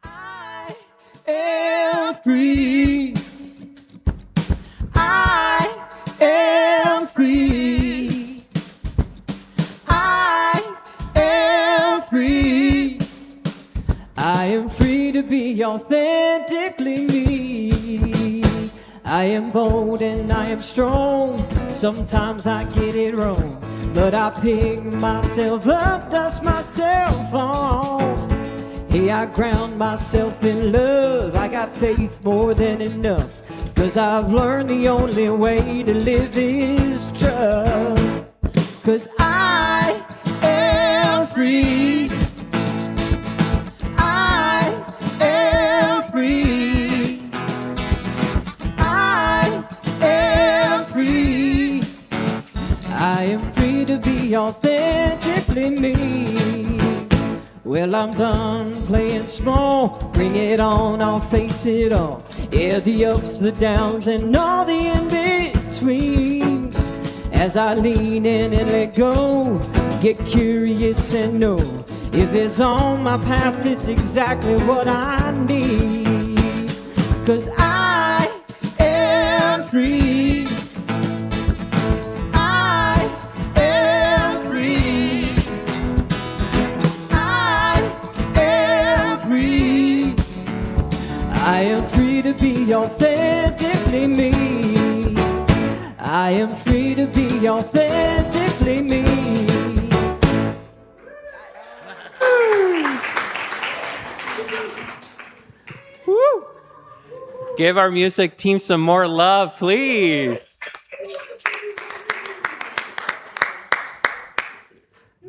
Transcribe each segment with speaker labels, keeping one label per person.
Speaker 1: I am free. I am free. I am free. I am free to be authentically me. I am bold and I am strong. Sometimes I get it wrong, but I pick myself up, dust myself off. Hey, I ground myself in love. I got faith more than enough, 'cause I've learned the only way to live is trust. 'Cause I am free. I am free. I am free. I am free to be authentically me. Well, I'm done playing small. Bring it on, I'll face it all. Yeah, the ups, the downs, and all the in-betweens. As I lean in and let go, get curious and know if it's on my path, it's exactly what I need. 'Cause I am free. I am free. I am free. I am free to be authentically me. I am free to be authentically me. Woo. Give our music team some more love, please.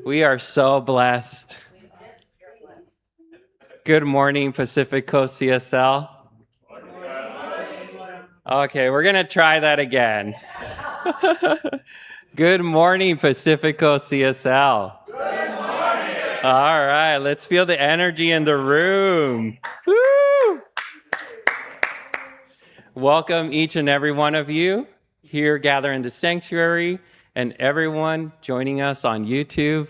Speaker 1: We are so blessed. Good morning, Pacific Coast CSL. Okay, we're going to try that again. Good morning, Pacific Coast CSL. Good morning. All right, let's feel the energy in the room. Woo! Welcome each and every one of you here gathered in the sanctuary and everyone joining us on YouTube.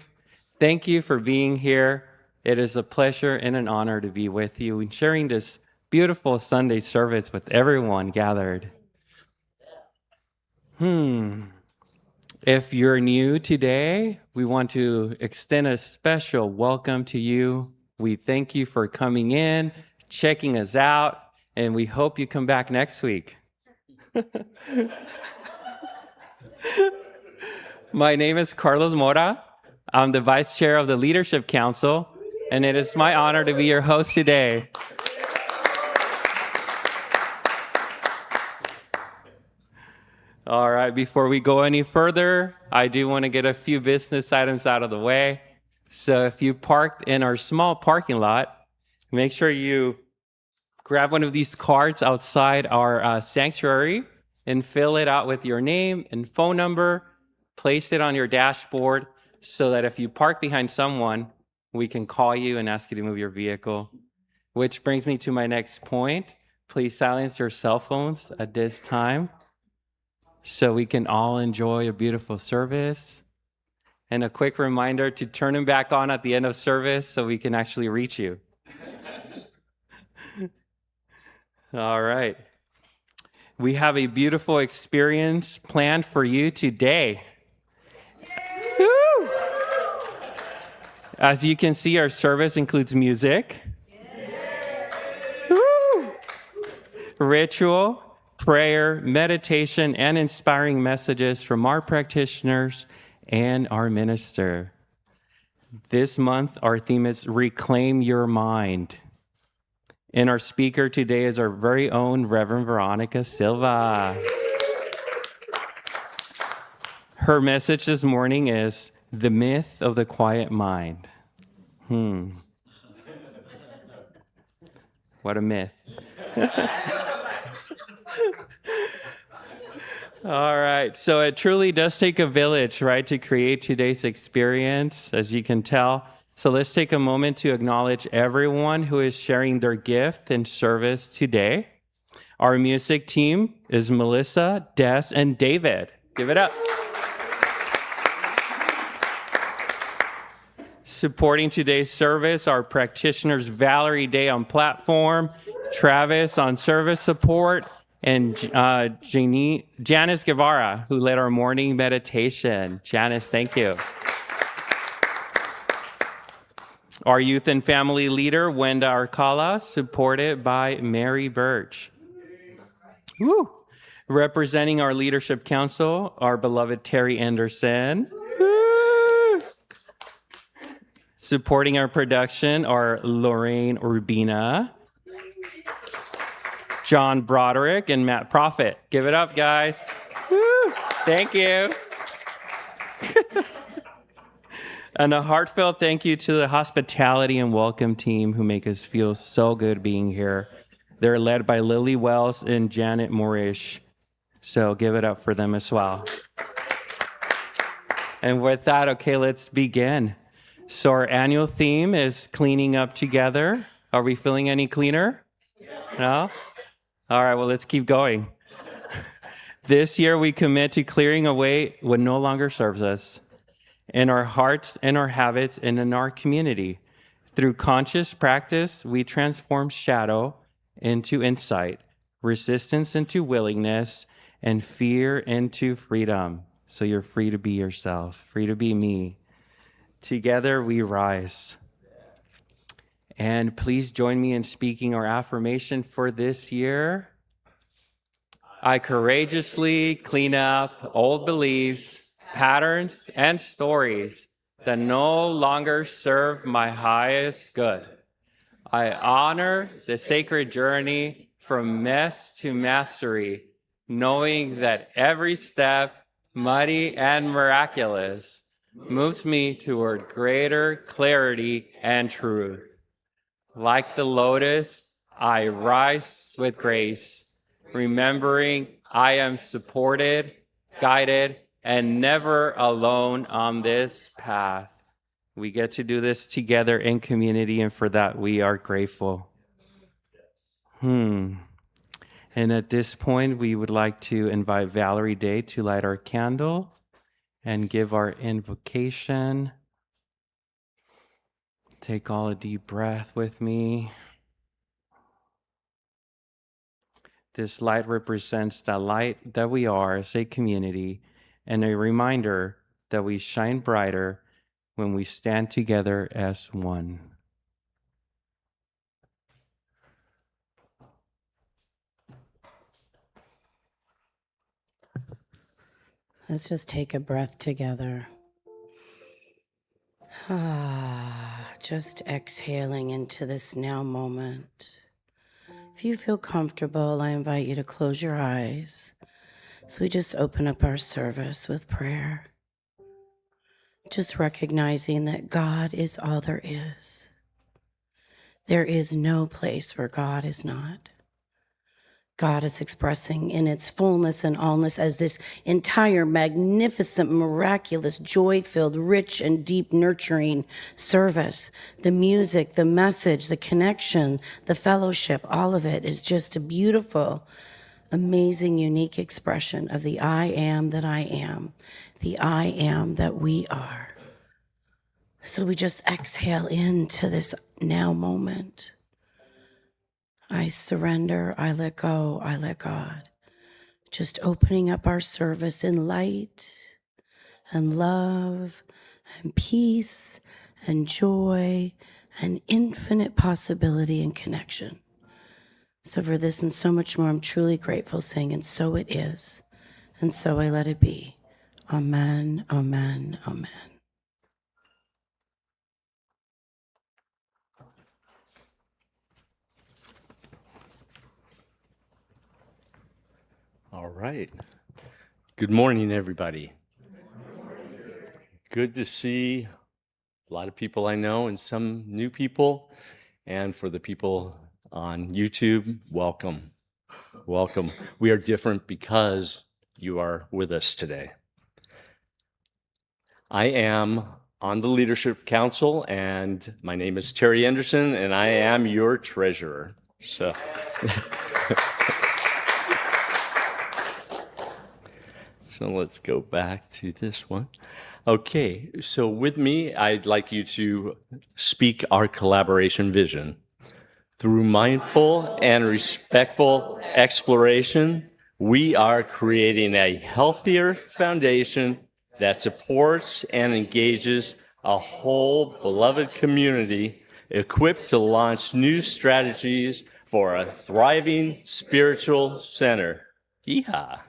Speaker 1: Thank you for being here. It is a pleasure and an honor to be with you and sharing this beautiful Sunday service with everyone gathered. If you're new today, we want to extend a special welcome to you. We thank you for coming in, checking us out, and we hope you come back next week. My name is Carlos Mora. I'm the Vice Chair of the Leadership Council, and it is my honor to be your host today. All right, before we go any further, I do want to get a few business items out of the way. So if you parked in our small parking lot, make sure you grab one of these cards outside our sanctuary and fill it out with your name and phone number. Place it on your dashboard so that if you park behind someone, we can call you and ask you to move your vehicle. Which brings me to my next point. Please silence your cell phones at this time so we can all enjoy a beautiful service. And a quick reminder to turn them back on at the end of service so we can actually reach you. All right. We have a beautiful experience planned for you today. Woo! As you can see, our service includes music, woo! Ritual, prayer, meditation, and inspiring messages from our practitioners and our minister. This month, our theme is Reclaim Your Mind. And our speaker today is our very own Reverend Veronica Silva. Her message this morning is The Myth of the Quiet Mind. What a myth. All right, so it truly does take a village, right, to create today's experience, as you can tell. So let's take a moment to acknowledge everyone who is sharing their gift and service today. Our music team is Melissa, Des, and David. Give it up. Supporting today's service are practitioners Valerie Day on platform, Travis on service support, and Janice Guevara, who led our morning meditation. Janice, thank you. Our youth and family leader, Wenda Arcala, supported by Mary Birch. Woo! Representing our leadership council, our beloved Terry Anderson. Woo! Supporting our production are Lorraine Rubina, John Broderick, and Matt Prophet. Give it up, guys. Woo! Thank you. And a heartfelt thank you to the hospitality and welcome team who make us feel so good being here. They're led by Lily Wells and Janet Morish. So give it up for them as well. And with that, okay, let's begin. So our annual theme is cleaning up together. Are we feeling any cleaner? No? All right, well, let's keep going. This year, we commit to clearing away what no longer serves us in our hearts, in our habits, and in our community. Through conscious practice, we transform shadow into insight, resistance into willingness, and fear into freedom. So you're free to be yourself, free to be me. Together we rise. And please join me in speaking our affirmation for this year. I courageously clean up old beliefs, patterns, and stories that no longer serve my highest good. I honor the sacred journey from mess to mastery, knowing that every step, muddy and miraculous, moves me toward greater clarity and truth. Like the lotus, I rise with grace, remembering I am supported, guided, and never alone on this path. We get to do this together in community, and for that we are grateful. And at this point, we would like to invite Valerie Day to light our candle and give our invocation. Take all a deep breath with me. This light represents the light that we are as a community, and a reminder that we shine brighter when we stand together as one.
Speaker 2: Let's just take a breath together. Just exhaling into this now moment. If you feel comfortable, I invite you to close your eyes. So we just open up our service with prayer. Just recognizing that God is all there is. There is no place where God is not. God is expressing in its fullness and allness as this entire magnificent, miraculous, joy-filled, rich and deep nurturing service. The music, the message, the connection, the fellowship, all of it is just a beautiful, amazing, unique expression of the I am that I am, the I am that we are. So we just exhale into this now moment. I surrender, I let go, I let God. Just opening up our service in light and love and peace and joy and infinite possibility and connection. So for this and so much more, I'm truly grateful, saying, and so it is, and so I let it be. Amen, amen, amen.
Speaker 3: All right. Good morning, everybody. Good to see a lot of people I know and some new people. And for the people on YouTube, welcome. Welcome. We are different because you are with us today. I am on the Leadership Council, and my name is Terry Anderson, and I am your treasurer. So let's go back to this one. Okay, so with me, I'd like you to speak our collaboration vision. Through mindful and respectful exploration, we are creating a healthier foundation that supports and engages a whole beloved community equipped to launch new strategies for a thriving spiritual center. Yeehaw.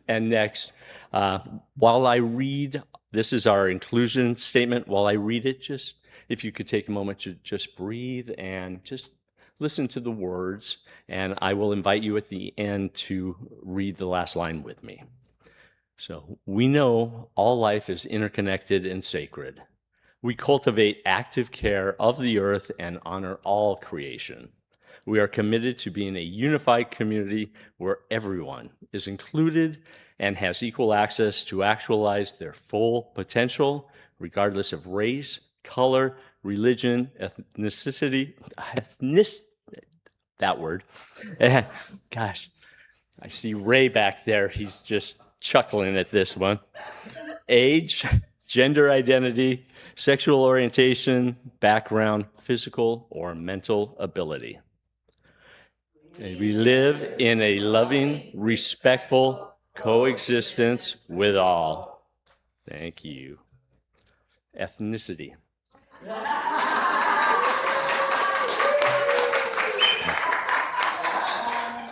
Speaker 3: And next, while I read, this is our inclusion statement. While I read it, just if you could take a moment to just breathe and just listen to the words, and I will invite you at the end to read the last line with me. So, we know all life is interconnected and sacred. We cultivate active care of the earth and honor all creation. We are committed to being a unified community where everyone is included and has equal access to actualize their full potential, regardless of race, color, religion, that word. Gosh, I see Ray back there. He's just chuckling at this one. Age, gender identity, sexual orientation, background, physical or mental ability. May we live in a loving, respectful coexistence with all. Thank you. Ethnicity.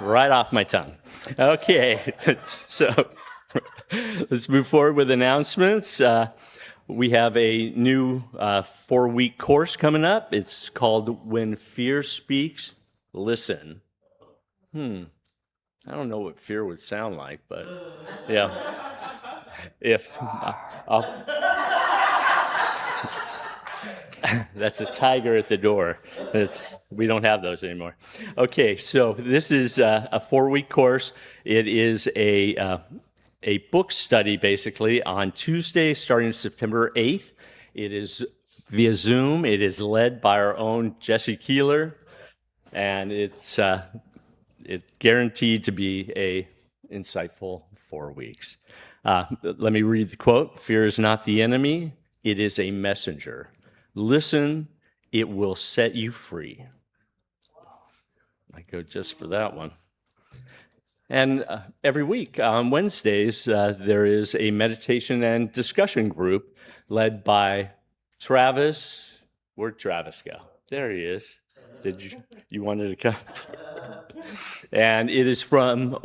Speaker 3: Right off my tongue. Okay, so let's move forward with announcements. We have a new 4-week course coming up. It's called When Fear Speaks, Listen. I don't know what fear would sound like, but yeah. If that's a tiger at the door. We don't have those anymore. Okay, so this is a 4-week course. It is a book study, basically, on Tuesday, starting September 8th. It is via Zoom. It is led by our own Jesse Keeler, and it's guaranteed to be a insightful 4 weeks. Let me read the quote. Fear is not the enemy. It is a messenger. Listen, it will set you free. I go just for that one. And every week on Wednesdays, there is a meditation and discussion group led by Travis. Where'd Travis go? There he is. Did you wanted to come? And it is from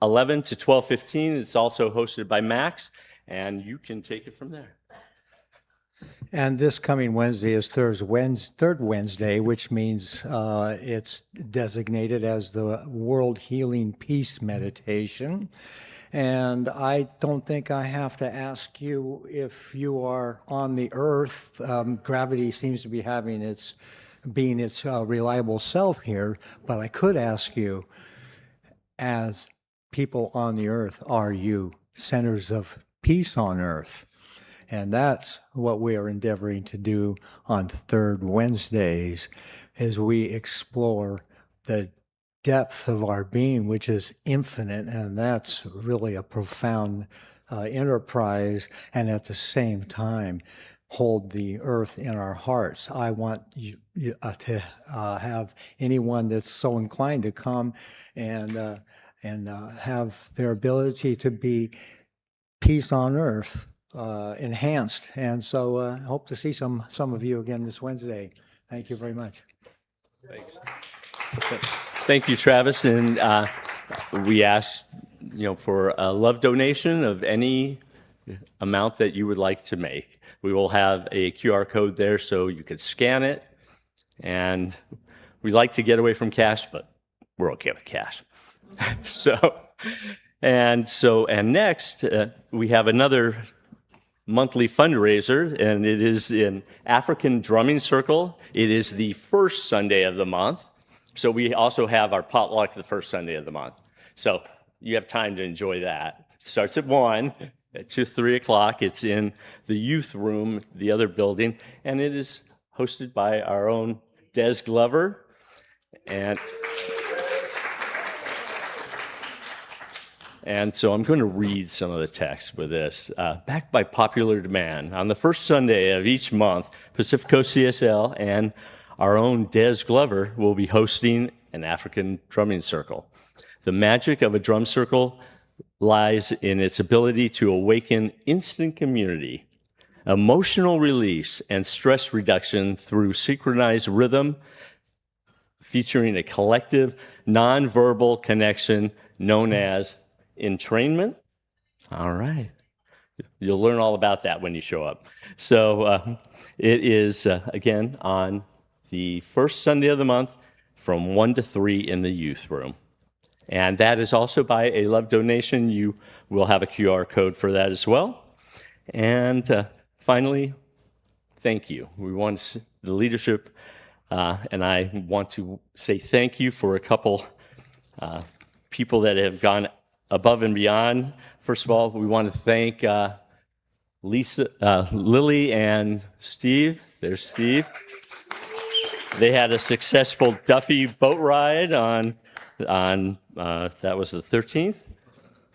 Speaker 3: 11 to 12:15. It's also hosted by Max, and you can take it from there.
Speaker 4: And this coming Wednesday is third Wednesday, which means it's designated as the World Healing Peace Meditation. And I don't think I have to ask you if you are on the earth. Gravity seems to be having its reliable self here, but I could ask you, as people on the earth, are you centers of peace on earth? And that's what we are endeavoring to do on third Wednesdays as we explore the depth of our being, which is infinite, and that's really a profound enterprise, and at the same time hold the earth in our hearts. I want you to have anyone that's so inclined to come and have their ability to be peace on earth enhanced. And so I hope to see some of you again this Wednesday. Thank you very much.
Speaker 3: Thanks. Thank you, Travis. And we ask, for a love donation of any amount that you would like to make. We will have a QR code there so you could scan it. And we like to get away from cash, but we're okay with cash. And next, we have another monthly fundraiser, and it is in African Drumming Circle. It is the first Sunday of the month. So we also have our potluck the first Sunday of the month. So you have time to enjoy that. It starts at 1 to 3 o'clock. It's in the youth room, the other building, and it is hosted by our own Des Glover. And so I'm going to read some of the text with this. Backed by popular demand, on the first Sunday of each month, Pacifico CSL and our own Des Glover will be hosting an African drumming circle. The magic of a drum circle lies in its ability to awaken instant community, emotional release, and stress reduction through synchronized rhythm, featuring a collective, nonverbal connection known as entrainment. All right. You'll learn all about that when you show up. So it is, again, on the first Sunday of the month from 1 to 3 in the youth room. And that is also by a love donation. You will have a QR code for that as well. And finally, thank you. We want the leadership, and I want to say thank you for a couple people that have gone above and beyond. First of all, we want to thank Lily and Steve. There's Steve. They had a successful Duffy boat ride on that was the 13th,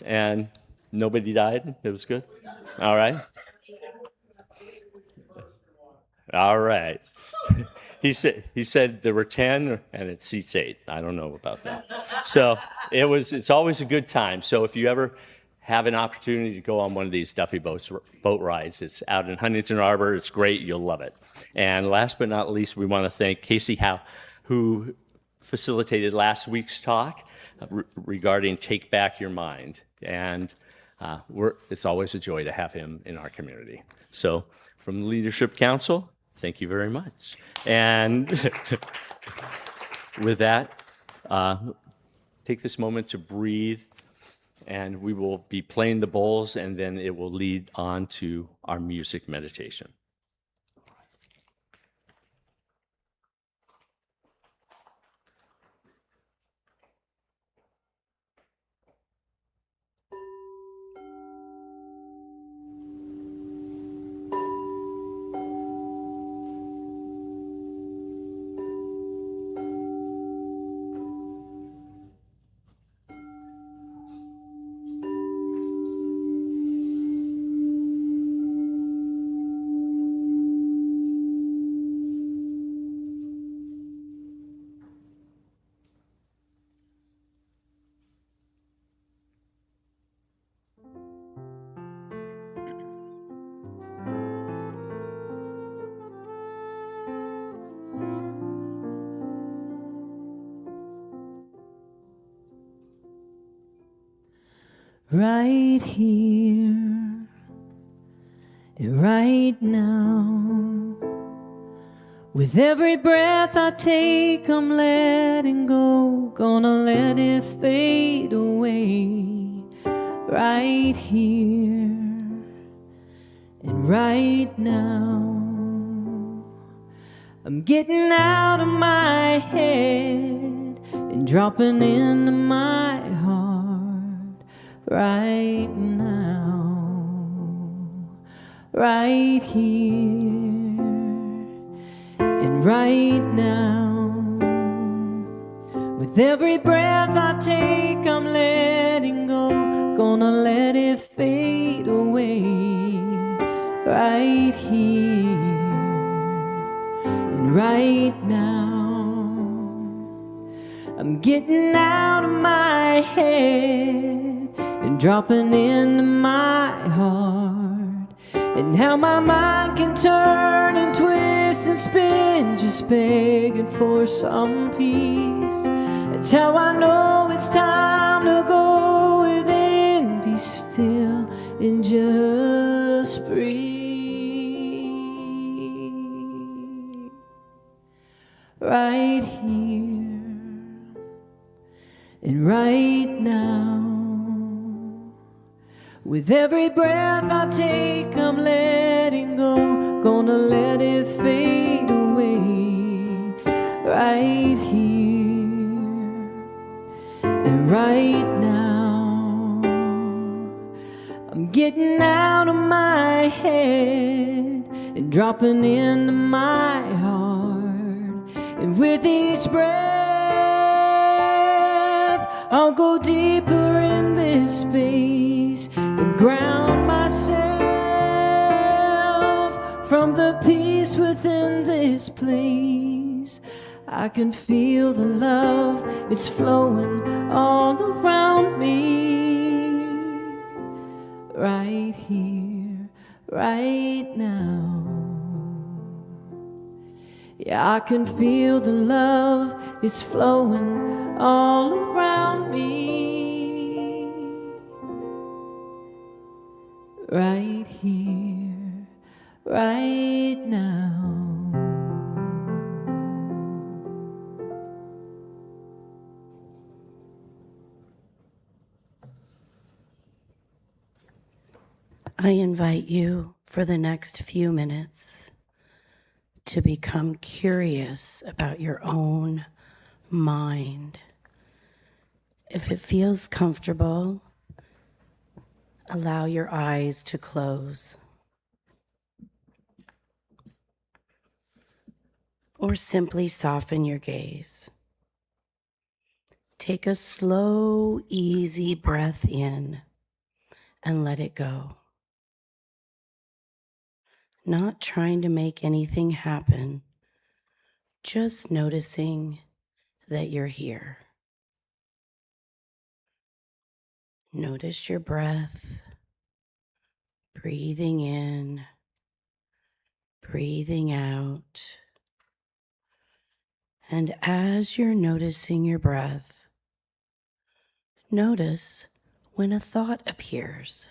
Speaker 3: and nobody died. It was good. All right. All right. He said there were 10 and it seats 8. I don't know about that. So it's always a good time. So if you ever have an opportunity to go on one of these Duffy boat rides, it's out in Huntington Harbor. It's great. You'll love it. And last but not least, we want to thank Casey Howe, who facilitated last week's talk regarding Take Back Your Mind. And it's always a joy to have him in our community. So from the Leadership Council, thank you very much. And with that, take this moment to breathe, and we will be playing the bowls, and then it will lead on to our music meditation.
Speaker 5: Right here, right now, with every breath I take, I'm letting go, gonna let it fade away. Right here and right now, I'm getting out of my head and dropping into my heart. Right now, right here, and right now, with every breath I take, I'm letting go, gonna let it fade away. Right here, and right now, I'm getting out of my head and dropping into my heart. And how my mind can turn and twist and spin, just begging for some peace. That's how I know it's time to go within, be still and just breathe. Right here and right now, with every breath I take, I'm letting go, gonna let it fade away. Right here and right now, I'm getting out of my head and dropping into my heart. And with each breath I'll go deeper in this space and ground myself from the peace within this place. I can feel the love, it's flowing all around me, right here, right now. Yeah, I can feel the love, it's flowing all around me, right here, right now.
Speaker 2: I invite you for the next few minutes to become curious about your own mind. If it feels comfortable, allow your eyes to close. Or simply soften your gaze. Take a slow, easy breath in and let it go. Not trying to make anything happen, just noticing that you're here. Notice your breath, breathing in, breathing out. And as you're noticing your breath, notice when a thought appears.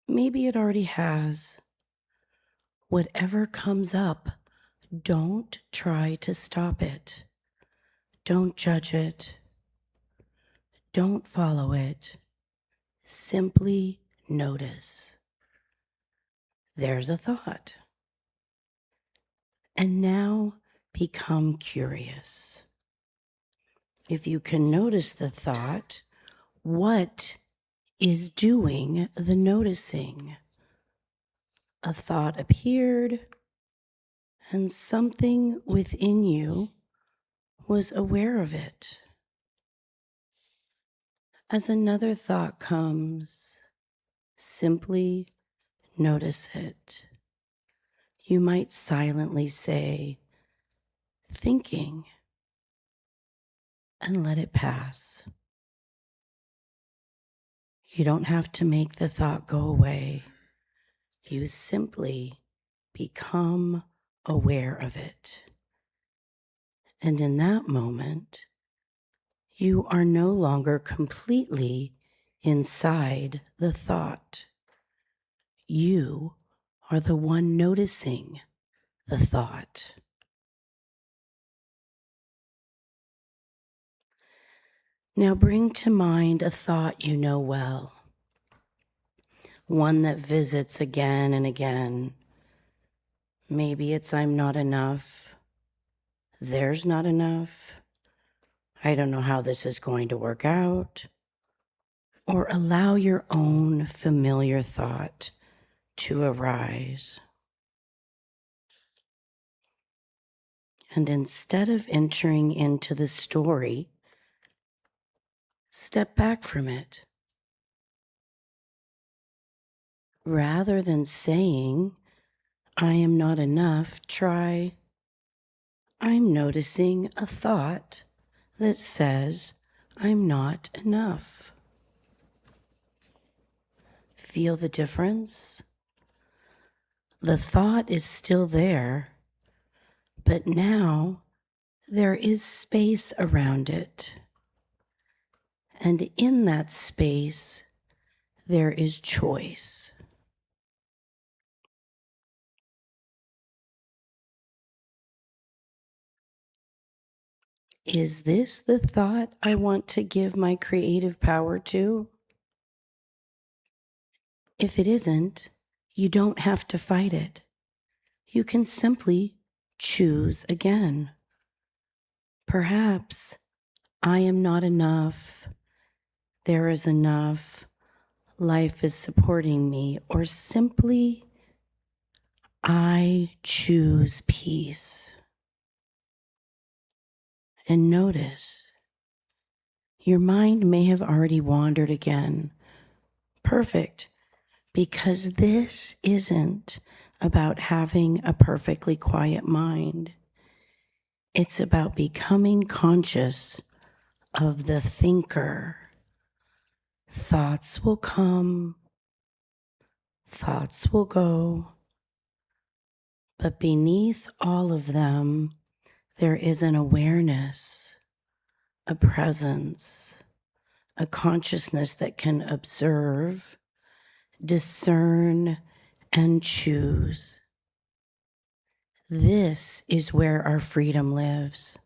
Speaker 2: Maybe it already has. Whatever comes up, don't try to stop it. Don't judge it. Don't follow it. Simply notice. There's a thought. And now become curious. If you can notice the thought, what is doing the noticing? A thought appeared, and something within you was aware of it. As another thought comes, simply notice it. You might silently say, thinking, and let it pass. You don't have to make the thought go away. You simply become aware of it. And in that moment, you are no longer completely inside the thought. You are the one noticing the thought. Now bring to mind a thought you know well, one that visits again and again. Maybe it's I'm not enough, there's not enough, I don't know how this is going to work out. Or allow your own familiar thought to arise. And instead of entering into the story, step back from it. Rather than saying, I am not enough, try, I'm noticing a thought that says, I'm not enough. Feel the difference? The thought is still there, but now there is space around it. And in that space, there is choice. Is this the thought I want to give my creative power to? If it isn't, you don't have to fight it. You can simply choose again. Perhaps I am not enough. There is enough. Life is supporting me. Or simply, I choose peace. And notice Your mind may have already wandered again. Perfect, because this isn't about having a perfectly quiet mind. It's about becoming conscious of the thinker. Thoughts will come, thoughts will go, but beneath all of them, there is an awareness, a presence, a consciousness that can observe, discern, and choose. This is where our freedom lives,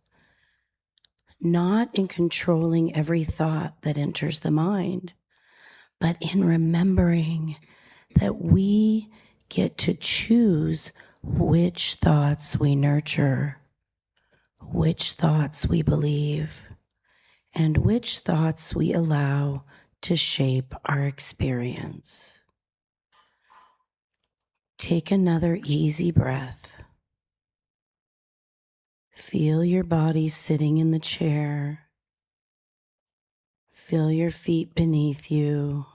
Speaker 2: not in controlling every thought that enters the mind, but in remembering that we get to choose which thoughts we nurture, which thoughts we believe, and which thoughts we allow to shape our experience. Take another easy breath. Feel your body sitting in the chair. Feel your feet beneath you.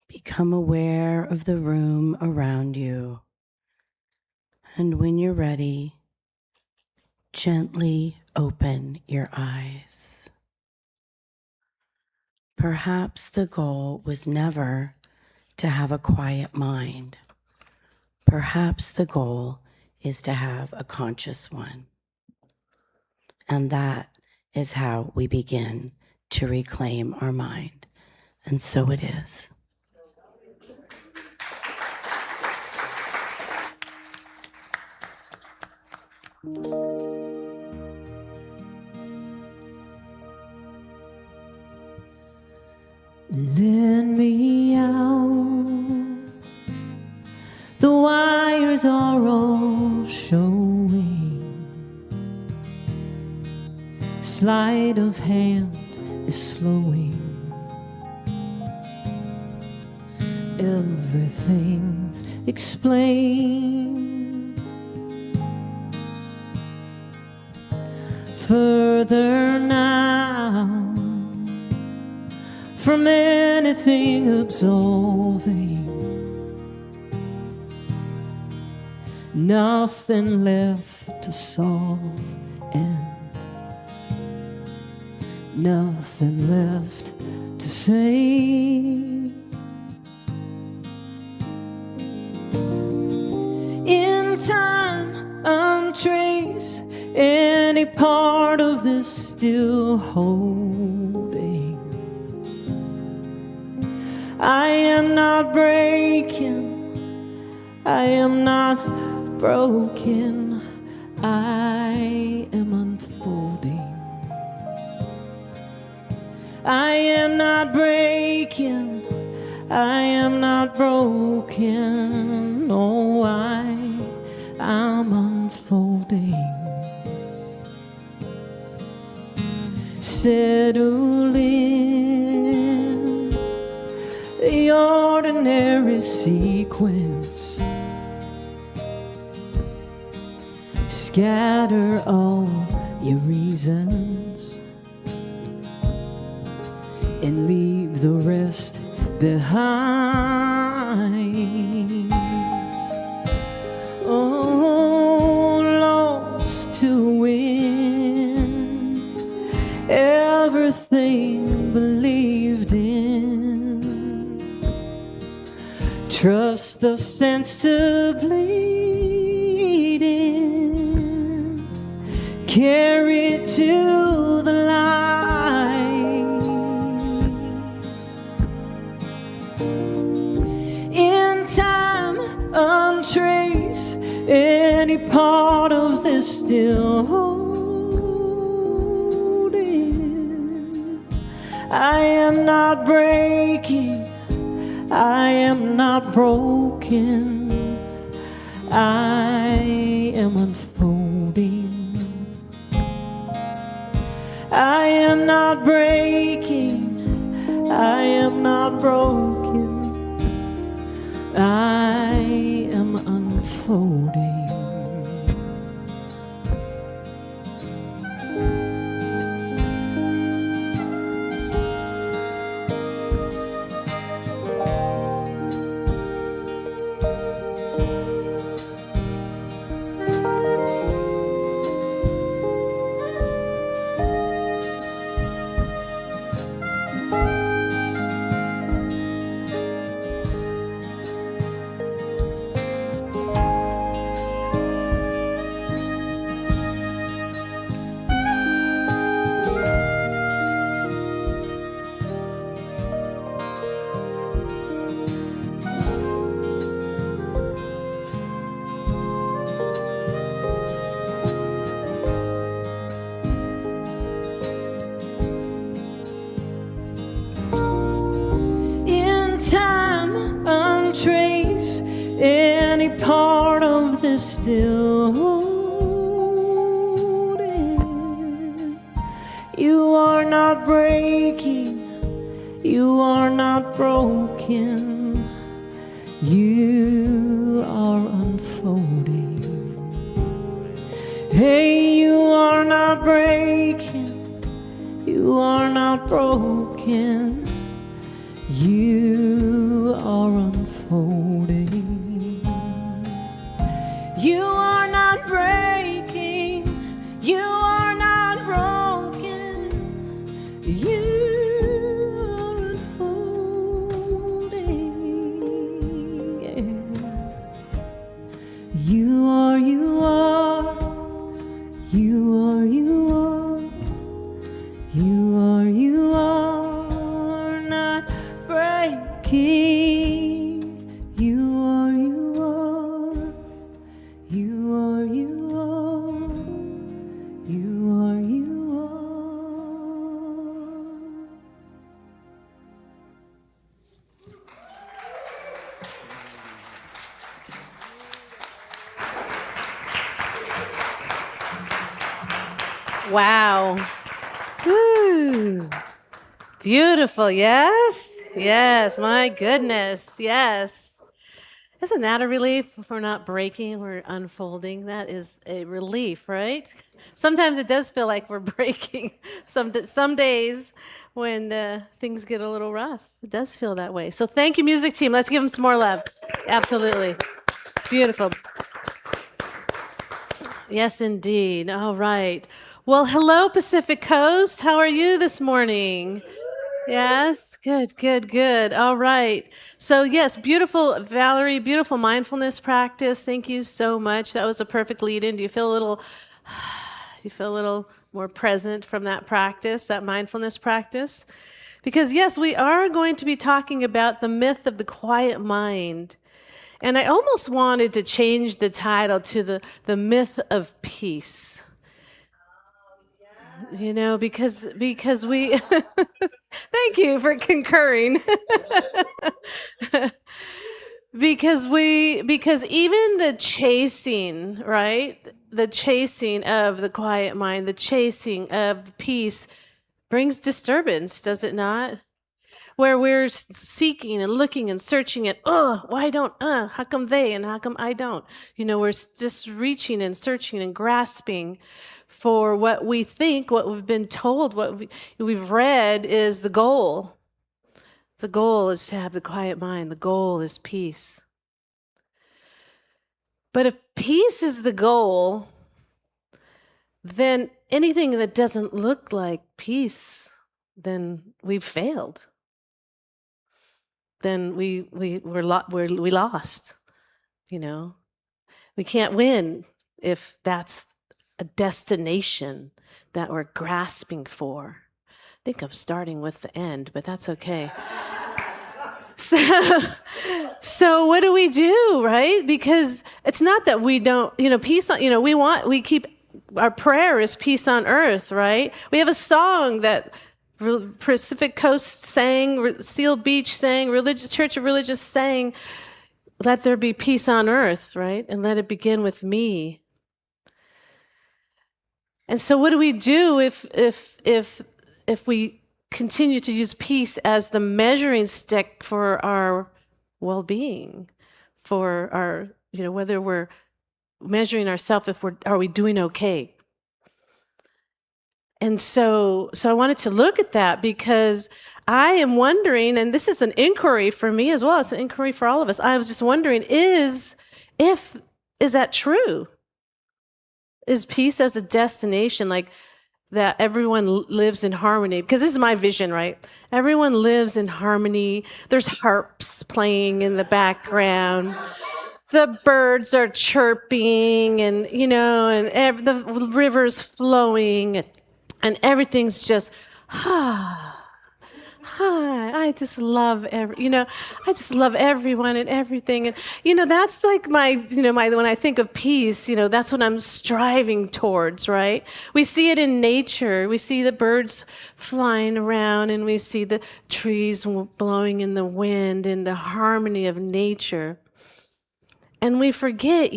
Speaker 2: Become aware of the room around you. And when you're ready, gently open your eyes. Perhaps the goal was never to have a quiet mind. Perhaps the goal is to have a conscious one. And that is how we begin to reclaim our mind. And so it is.
Speaker 5: Let me out. The wires are all showing. Sleight of hand is slowing. Everything explained. Further now from anything absolving. Nothing left to solve and nothing left to say. In time, untrace any part of this still holding. I am not breaking, I am not broken, I am unfolding. I am not breaking, I am not broken, no, I am unfolding. Settle in the ordinary sequence. Scatter all your reasons and leave the rest behind. Oh, lost to win, everything believed in. Trust the sense of bleeding, carry it to the light. In time, untrace any part of this still holding. I am not breaking, I am not broken, I am unfolding. I am not breaking, I am not broken, I am unfolding. time untrace any part of this still holding. You are not breaking, you are not broken, you are unfolding. Hey, you are not breaking, you are not broken, you are unfolding. You are not breaking, you are not broken, you are unfolding. Yeah. You are, you are, you are, you are, you are, you are not breaking. You are, you are, you are, you are, you are, you are.
Speaker 6: Wow. Woo. Beautiful. Yes. Yes. My goodness. Yes. Isn't that a relief if we're not breaking, we're unfolding? That is a relief, right? Sometimes it does feel like we're breaking. Some days when things get a little rough, it does feel that way. So thank you, music team. Let's give them some more love. Absolutely. Beautiful. Yes, indeed. All right. Well, hello, Pacific Coast. How are you this morning? Yes, good, good, good. All right. So, yes, beautiful, Valerie, beautiful mindfulness practice. Thank you so much. That was a perfect lead-in. Do you feel a little more present from that practice, that mindfulness practice? Because, yes, we are going to be talking about the myth of the quiet mind. And I almost wanted to change the title to the myth of peace. You know, because we thank you for concurring. because even the chasing, right? The chasing of the quiet mind, the chasing of peace brings disturbance, does it not? Where we're seeking and looking and searching at, why don't, how come they and how come I don't? You know, we're just reaching and searching and grasping for what we think, what we've been told, what we've read is the goal. The goal is to have the quiet mind. The goal is peace. But if peace is the goal, then anything that doesn't look like peace, then we've failed. Then we lost. You know, we can't win if that's a destination that we're grasping for. I think I'm starting with the end, but that's okay. So what do we do, right? Because it's not that we don't, peace on, we keep, our prayer is peace on earth, right? We have a song that Pacific Coast sang, Seal Beach sang, Church of Religious sang, let there be peace on earth, right? And let it begin with me. And so what do we do if we continue to use peace as the measuring stick for our well-being, for our, whether we're measuring ourselves, are we doing okay? And so I wanted to look at that because I am wondering, and this is an inquiry for me as well, it's an inquiry for all of us. I was just wondering, is that true? Is peace as a destination, like that everyone lives in harmony? Because this is my vision, right? Everyone lives in harmony. There's harps playing in the background. The birds are chirping and, and the river's flowing and everything's just, hi, I just love I just love everyone and everything. And, that's like when I think of peace, that's what I'm striving towards, right? We see it in nature. We see the birds flying around and we see the trees blowing in the wind and the harmony of nature. And we forget,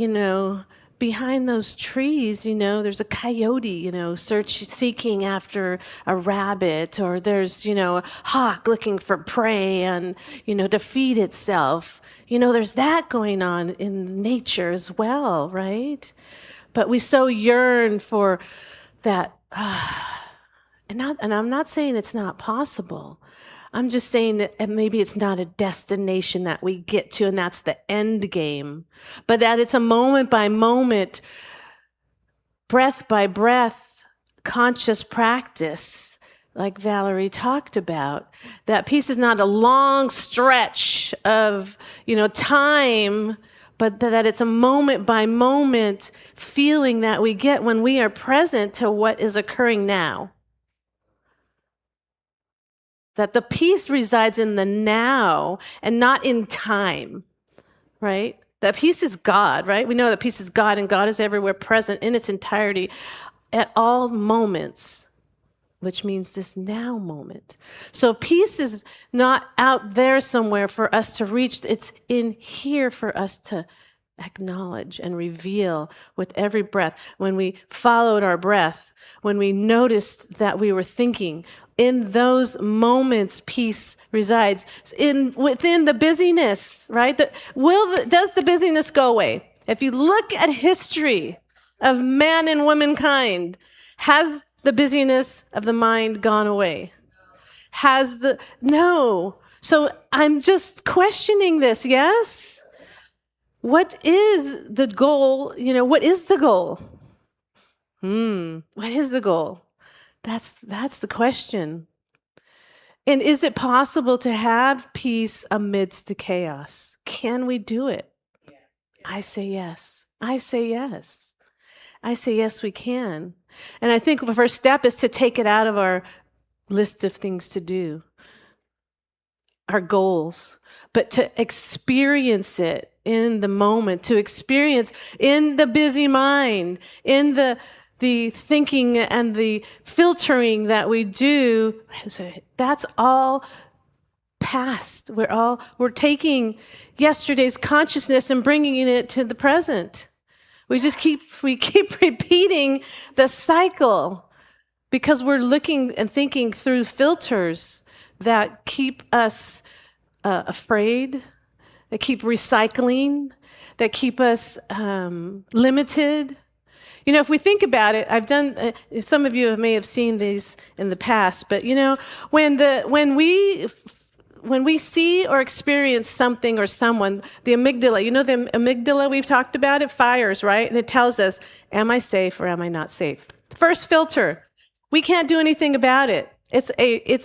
Speaker 6: behind those trees, there's a coyote, seeking after a rabbit, or there's, a hawk looking for prey and, to feed itself. There's that going on in nature as well, right? But we so yearn for that. And I'm not saying it's not possible. I'm just saying that maybe it's not a destination that we get to, and that's the end game, but that it's a moment by moment, breath by breath, conscious practice, like Valerie talked about. That peace is not a long stretch of, time, but that it's a moment by moment feeling that we get when we are present to what is occurring now. That the peace resides in the now and not in time, right? That peace is God, right? We know that peace is God, and God is everywhere present in its entirety at all moments, which means this now moment. So peace is not out there somewhere for us to reach. It's in here for us to acknowledge and reveal with every breath. When we followed our breath, when we noticed that we were thinking, in those moments, peace resides. Within the busyness, right? Does the busyness go away? If you look at history of man and womankind, has the busyness of the mind gone away? No. So I'm just questioning this, yes? What is the goal? What is the goal? What is the goal? That's the question. And is it possible to have peace amidst the chaos? Can we do it? I say yes. I say yes. I say yes, we can. And I think the first step is to take it out of our list of things to do, our goals, but to experience it in the moment, to experience in the busy mind, in the thinking and the filtering that we do. That's all past. We're taking yesterday's consciousness and bringing it to the present. We keep repeating the cycle because we're looking and thinking through filters that keep us afraid, that keep recycling, that keep us limited. If we think about it, I've done, some of you may have seen these in the past, but when we see or experience something or someone, the amygdala, the amygdala, we've talked about, it fires, right? And it tells us, am I safe or am I not safe? First filter, we can't do anything about it. It's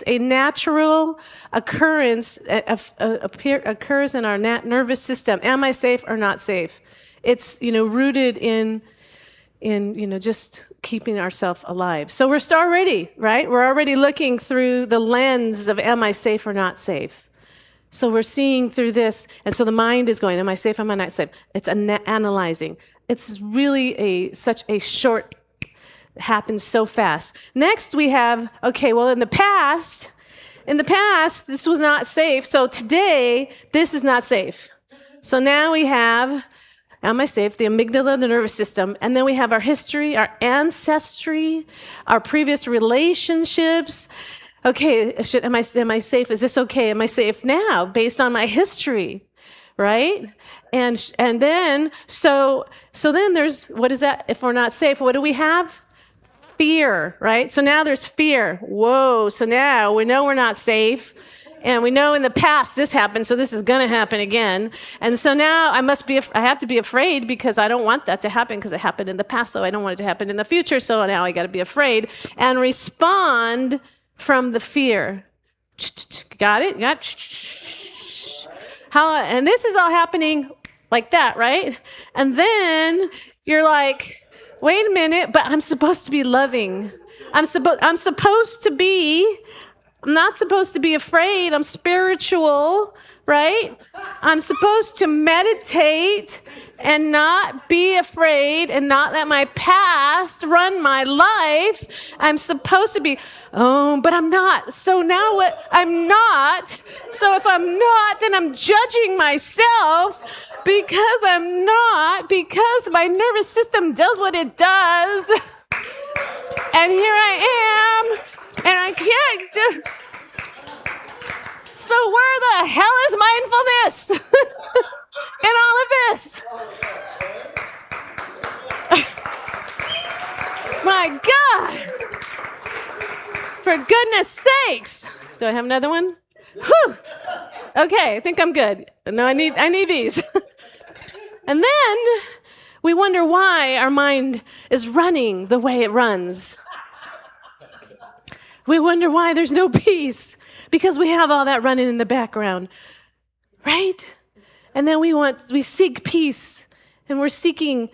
Speaker 6: a natural occurrence, occurs in our nervous system. Am I safe or not safe? It's, rooted in just keeping ourselves alive. So we're already, right? We're already looking through the lens of am I safe or not safe? So we're seeing through this, and so the mind is going, am I safe, am I not safe? It's analyzing. It's really such a short, happens so fast. Next we have, in the past, this was not safe, so today, this is not safe. So now we have, am I safe? The amygdala, the nervous system. And then we have our history, our ancestry, our previous relationships. Okay, am I safe? Is this okay? Am I safe now based on my history, right? And then, so then there's, what is that? If we're not safe, what do we have? Fear, right? So now there's fear. Whoa, so now we know we're not safe. And we know in the past this happened, so this is going to happen again. And so now I have to be afraid because I don't want that to happen because it happened in the past, so I don't want it to happen in the future. So now I got to be afraid and respond from the fear. Got it? And this is all happening like that, right? And then you're like, wait a minute, but I'm supposed to be loving. I'm supposed to be I'm not supposed to be afraid. I'm spiritual, right? I'm supposed to meditate and not be afraid and not let my past run my life. I'm supposed to be, but I'm not. So now what? I'm not. So if I'm not, then I'm judging myself because I'm not, because my nervous system does what it does. And here I am. And I can't do. So where the hell is mindfulness in all of this? My God. For goodness sakes. Do I have another one? Whew. Okay, I think I'm good. No, I need these. And then we wonder why our mind is running the way it runs. We wonder why there's no peace, because we have all that running in the background, right? And then we seek peace, and we're seeking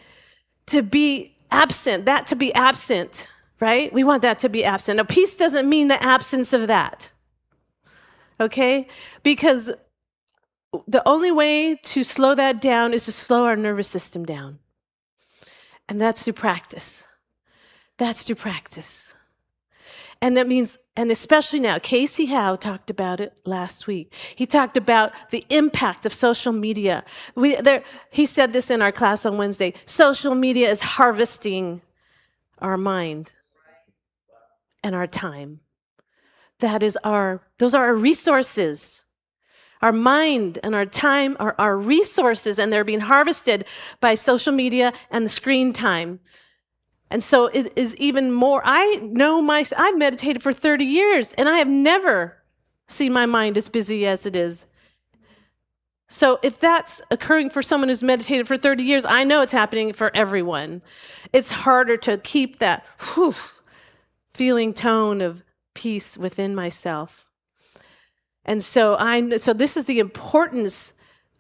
Speaker 6: to be absent, that to be absent, right? We want that to be absent. Now, peace doesn't mean the absence of that, okay? Because the only way to slow that down is to slow our nervous system down. And that's through practice. That's through practice. And that means, and especially now, Casey Howe talked about it last week. He talked about the impact of social media. He said this in our class on Wednesday. Social media is harvesting our mind and our time. Those are our resources. Our mind and our time are our resources, and they're being harvested by social media and the screen time. And so it is even more. I've meditated for 30 years, and I have never seen my mind as busy as it is. So if that's occurring for someone who's meditated for 30 years, I know it's happening for everyone. It's harder to keep that feeling tone of peace within myself. And so this is the importance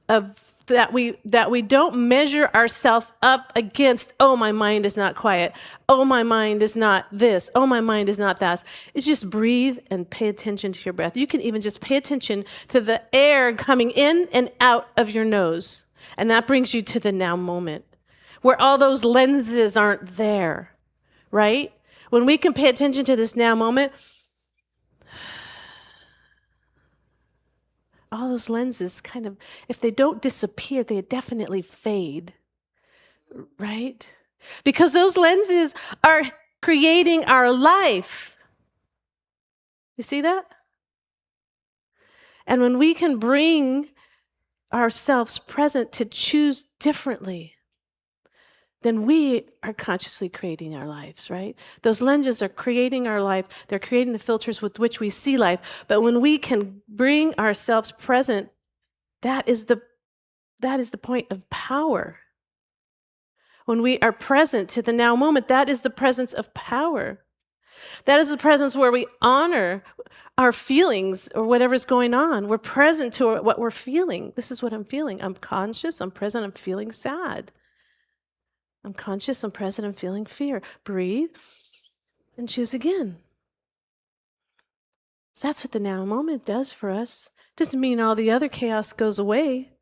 Speaker 6: of that we don't measure ourselves up against, oh, my mind is not quiet. Oh, my mind is not this. Oh, my mind is not that. It's just breathe and pay attention to your breath. You can even just pay attention to the air coming in and out of your nose. And that brings you to the now moment, where all those lenses aren't there, right? When we can pay attention to this now moment, all those lenses kind of, if they don't disappear, they definitely fade, right? Because those lenses are creating our life. You see that? And when we can bring ourselves present to choose differently, then we are consciously creating our lives, right? Those lenses are creating our life. They're creating the filters with which we see life. But when we can bring ourselves present, that is the point of power. When we are present to the now moment, that is the presence of power. That is the presence where we honor our feelings or whatever's going on. We're present to what we're feeling. This is what I'm feeling. I'm conscious, I'm present, I'm feeling sad. I'm conscious, I'm present, I'm feeling fear. Breathe and choose again. So that's what the now moment does for us. It doesn't mean all the other chaos goes away.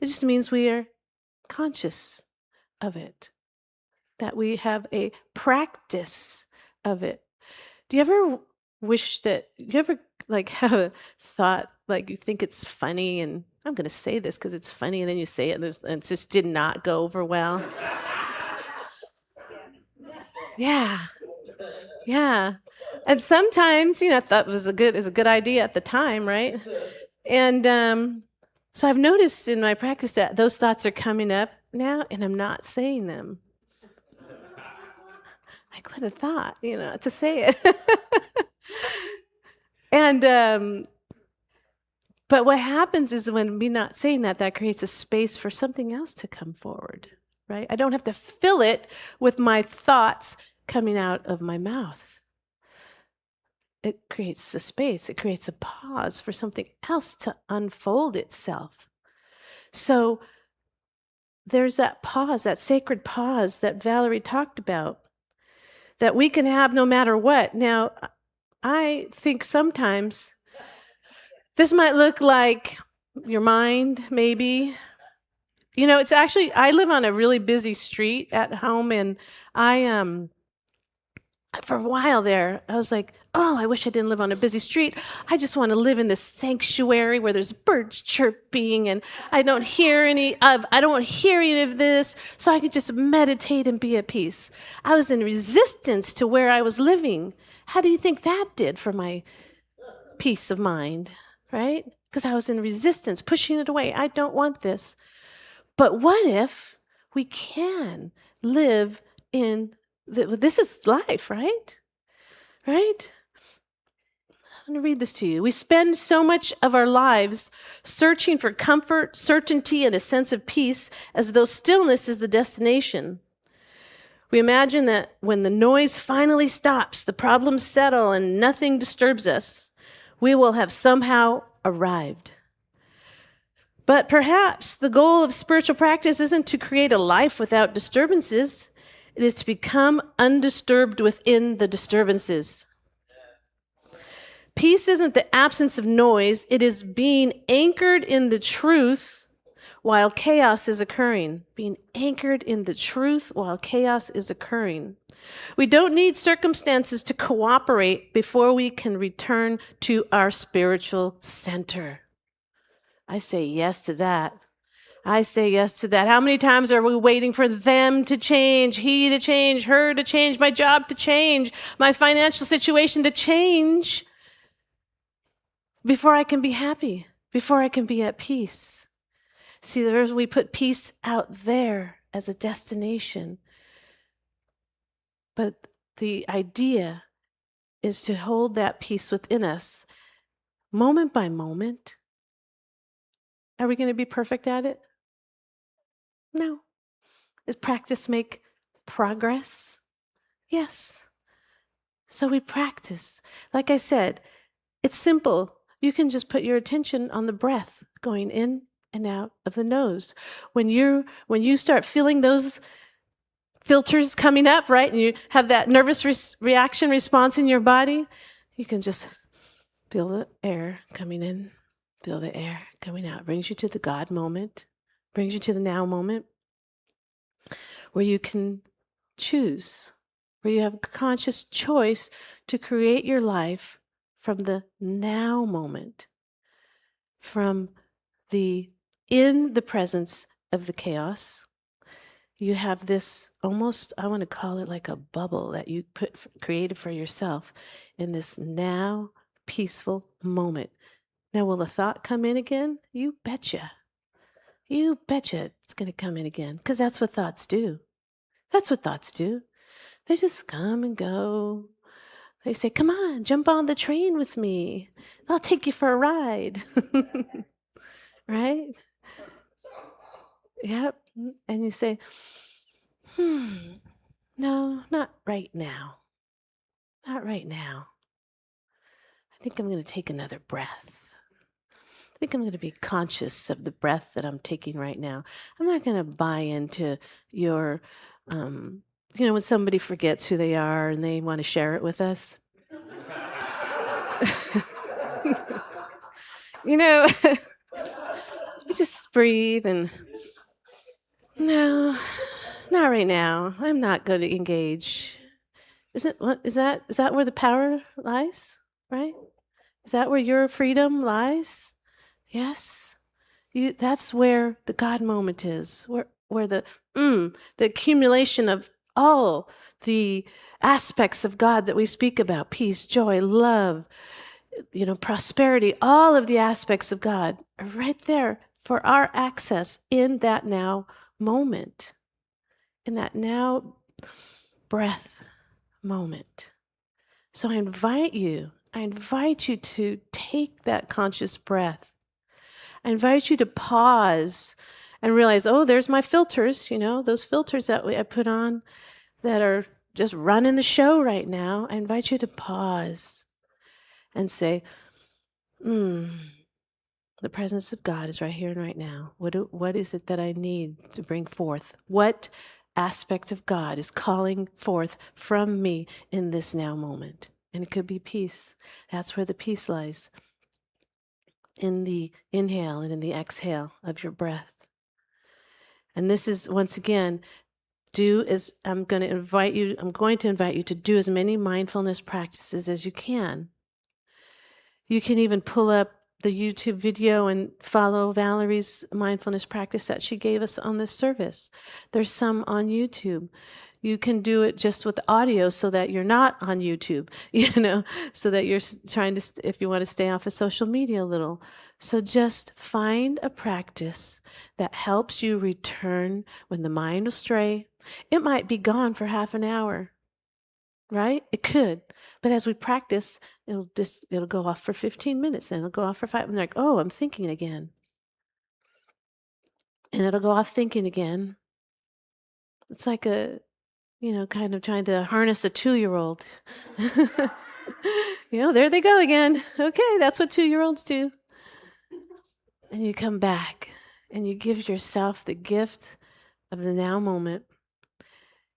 Speaker 6: It just means we are conscious of it, that we have a practice of it. Do you ever have a thought, like you think it's funny, and I'm going to say this because it's funny, and then you say it and it just did not go over well? Yeah. And sometimes, I thought it was a good idea at the time, right? And so I've noticed in my practice that those thoughts are coming up now, and I'm not saying them. Like, what a thought, to say it. And but what happens is when me not saying that creates a space for something else to come forward, right? I don't have to fill it with my thoughts coming out of my mouth. It creates a space. It creates a pause for something else to unfold itself. So there's that pause, that sacred pause that Valerie talked about, that we can have no matter what. Now, I think sometimes this might look like your mind, maybe. It's actually, I live on a really busy street at home, and for a while there, I was like, oh, I wish I didn't live on a busy street. I just want to live in this sanctuary where there's birds chirping and I don't hear any of this, so I could just meditate and be at peace. I was in resistance to where I was living. How do you think that did for my peace of mind, right? Because I was in resistance, pushing it away. I don't want this. But what if we can live in this is life, right? Right? I'm going to read this to you. We spend so much of our lives searching for comfort, certainty, and a sense of peace as though stillness is the destination. We imagine that when the noise finally stops, the problems settle, and nothing disturbs us, we will have somehow arrived. But perhaps the goal of spiritual practice isn't to create a life without disturbances. It is to become undisturbed within the disturbances. Peace isn't the absence of noise. It is being anchored in the truth while chaos is occurring. Being anchored in the truth while chaos is occurring. We don't need circumstances to cooperate before we can return to our spiritual center. I say yes to that. I say yes to that. How many times are we waiting for them to change, he to change, her to change, my job to change, my financial situation to change before I can be happy, before I can be at peace? See, we put peace out there as a destination. But the idea is to hold that peace within us moment by moment. Are we going to be perfect at it? No. Does practice make progress? Yes. So we practice. Like I said, it's simple. You can just put your attention on the breath going in and out of the nose. When you start feeling those filters coming up, right, and you have that nervous reaction response in your body, you can just feel the air coming in, feel the air coming out. Brings you to the God moment, brings you to the now moment, where you can choose, where you have a conscious choice to create your life from the now moment, from in the presence of the chaos. You have this almost, I want to call it like a bubble that you created for yourself in this now peaceful moment. Now, will the thought come in again? You betcha. You betcha it's going to come in again, because that's what thoughts do. That's what thoughts do. They just come and go. They say, come on, jump on the train with me. I'll take you for a ride. Right? Yep. And you say, no, not right now. Not right now. I think I'm going to take another breath. I think I'm going to be conscious of the breath that I'm taking right now. I'm not going to buy into your, when somebody forgets who they are and they want to share it with us. You just breathe and, no, not right now. I'm not going to engage. Is that where the power lies, right? Is that where your freedom lies? Yes. That's where the God moment is, where the accumulation of all the aspects of God that we speak about, peace, joy, love, prosperity, all of the aspects of God are right there for our access in that now moment, in that now breath moment. So I invite you to take that conscious breath. I invite you to pause and realize, oh, there's my filters, those filters that I put on that are just running the show right now. I invite you to pause and say, the presence of God is right here and right now. What is it that I need to bring forth? What aspect of God is calling forth from me in this now moment? And it could be peace. That's where the peace lies, in the inhale and in the exhale of your breath. And this is, once again, I'm going to invite you to do as many mindfulness practices as you can. You can even pull up the YouTube video and follow Valerie's mindfulness practice that she gave us on this service. There's some on YouTube. You can do it just with audio so that you're not on YouTube, so that you're trying to, if you want to stay off of social media a little. So just find a practice that helps you return when the mind will stray. It might be gone for half an hour, right? It could. But as we practice, it'll go off for 15 minutes, then it'll go off for 5. And they're like, oh, I'm thinking again. And it'll go off thinking again. It's like kind of trying to harness a 2-year-old. There they go again. Okay, that's what 2-year-olds do. And you come back and you give yourself the gift of the now moment.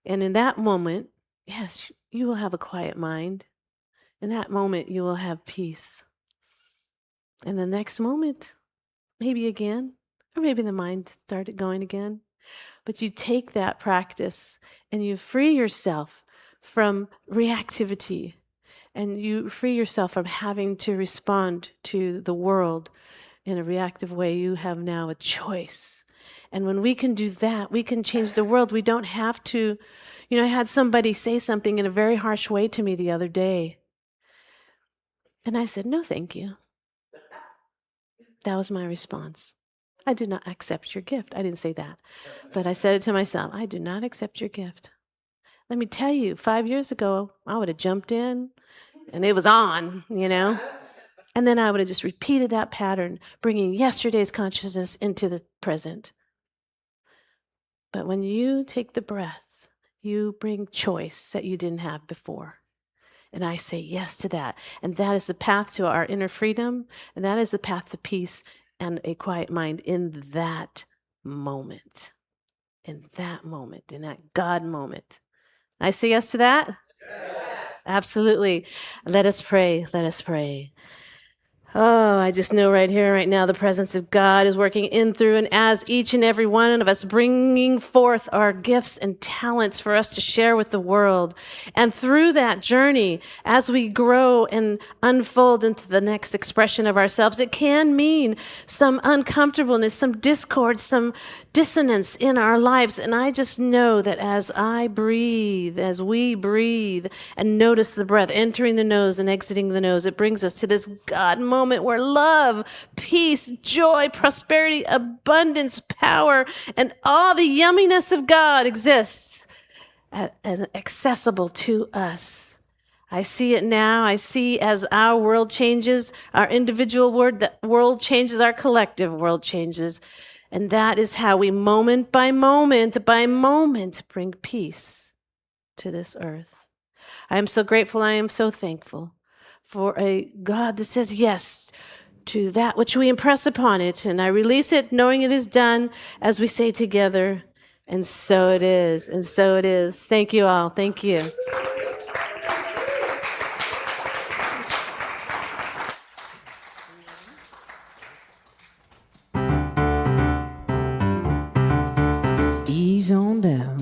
Speaker 6: And in that moment, yes, you will have a quiet mind. In that moment, you will have peace. And the next moment, maybe again, or maybe the mind started going again. But you take that practice and you free yourself from reactivity, and you free yourself from having to respond to the world in a reactive way. You have now a choice. And when we can do that, we can change the world. We don't have to, I had somebody say something in a very harsh way to me the other day. And I said, no, thank you. That was my response. I do not accept your gift. I didn't say that. But I said it to myself. I do not accept your gift. Let me tell you, 5 years ago, I would have jumped in and it was on, And then I would have just repeated that pattern, bringing yesterday's consciousness into the present. But when you take the breath, you bring choice that you didn't have before. And I say yes to that. And that is the path to our inner freedom. And that is the path to peace and a quiet mind in that moment. In that God moment. I say yes to that? Yes. Absolutely. Let us pray. Oh, I just know right here, right now, the presence of God is working in, through, and as each and every one of us, bringing forth our gifts and talents for us to share with the world. And through that journey, as we grow and unfold into the next expression of ourselves, it can mean some uncomfortableness, some discord, some dissonance in our lives. And I just know that as we breathe and notice the breath entering the nose and exiting the nose, it brings us to this God moment where love, peace, joy, prosperity, abundance, power, and all the yumminess of God exists as accessible to us. I see it now. I see as our world changes, our individual world changes, our collective world changes. And that is how we moment by moment bring peace to this earth. I am so grateful. I am so thankful for a God that says yes to that which we impress upon it. And I release it knowing it is done, as we say together, and so it is, and so it is. Thank you all. Thank you.
Speaker 5: Ease on down.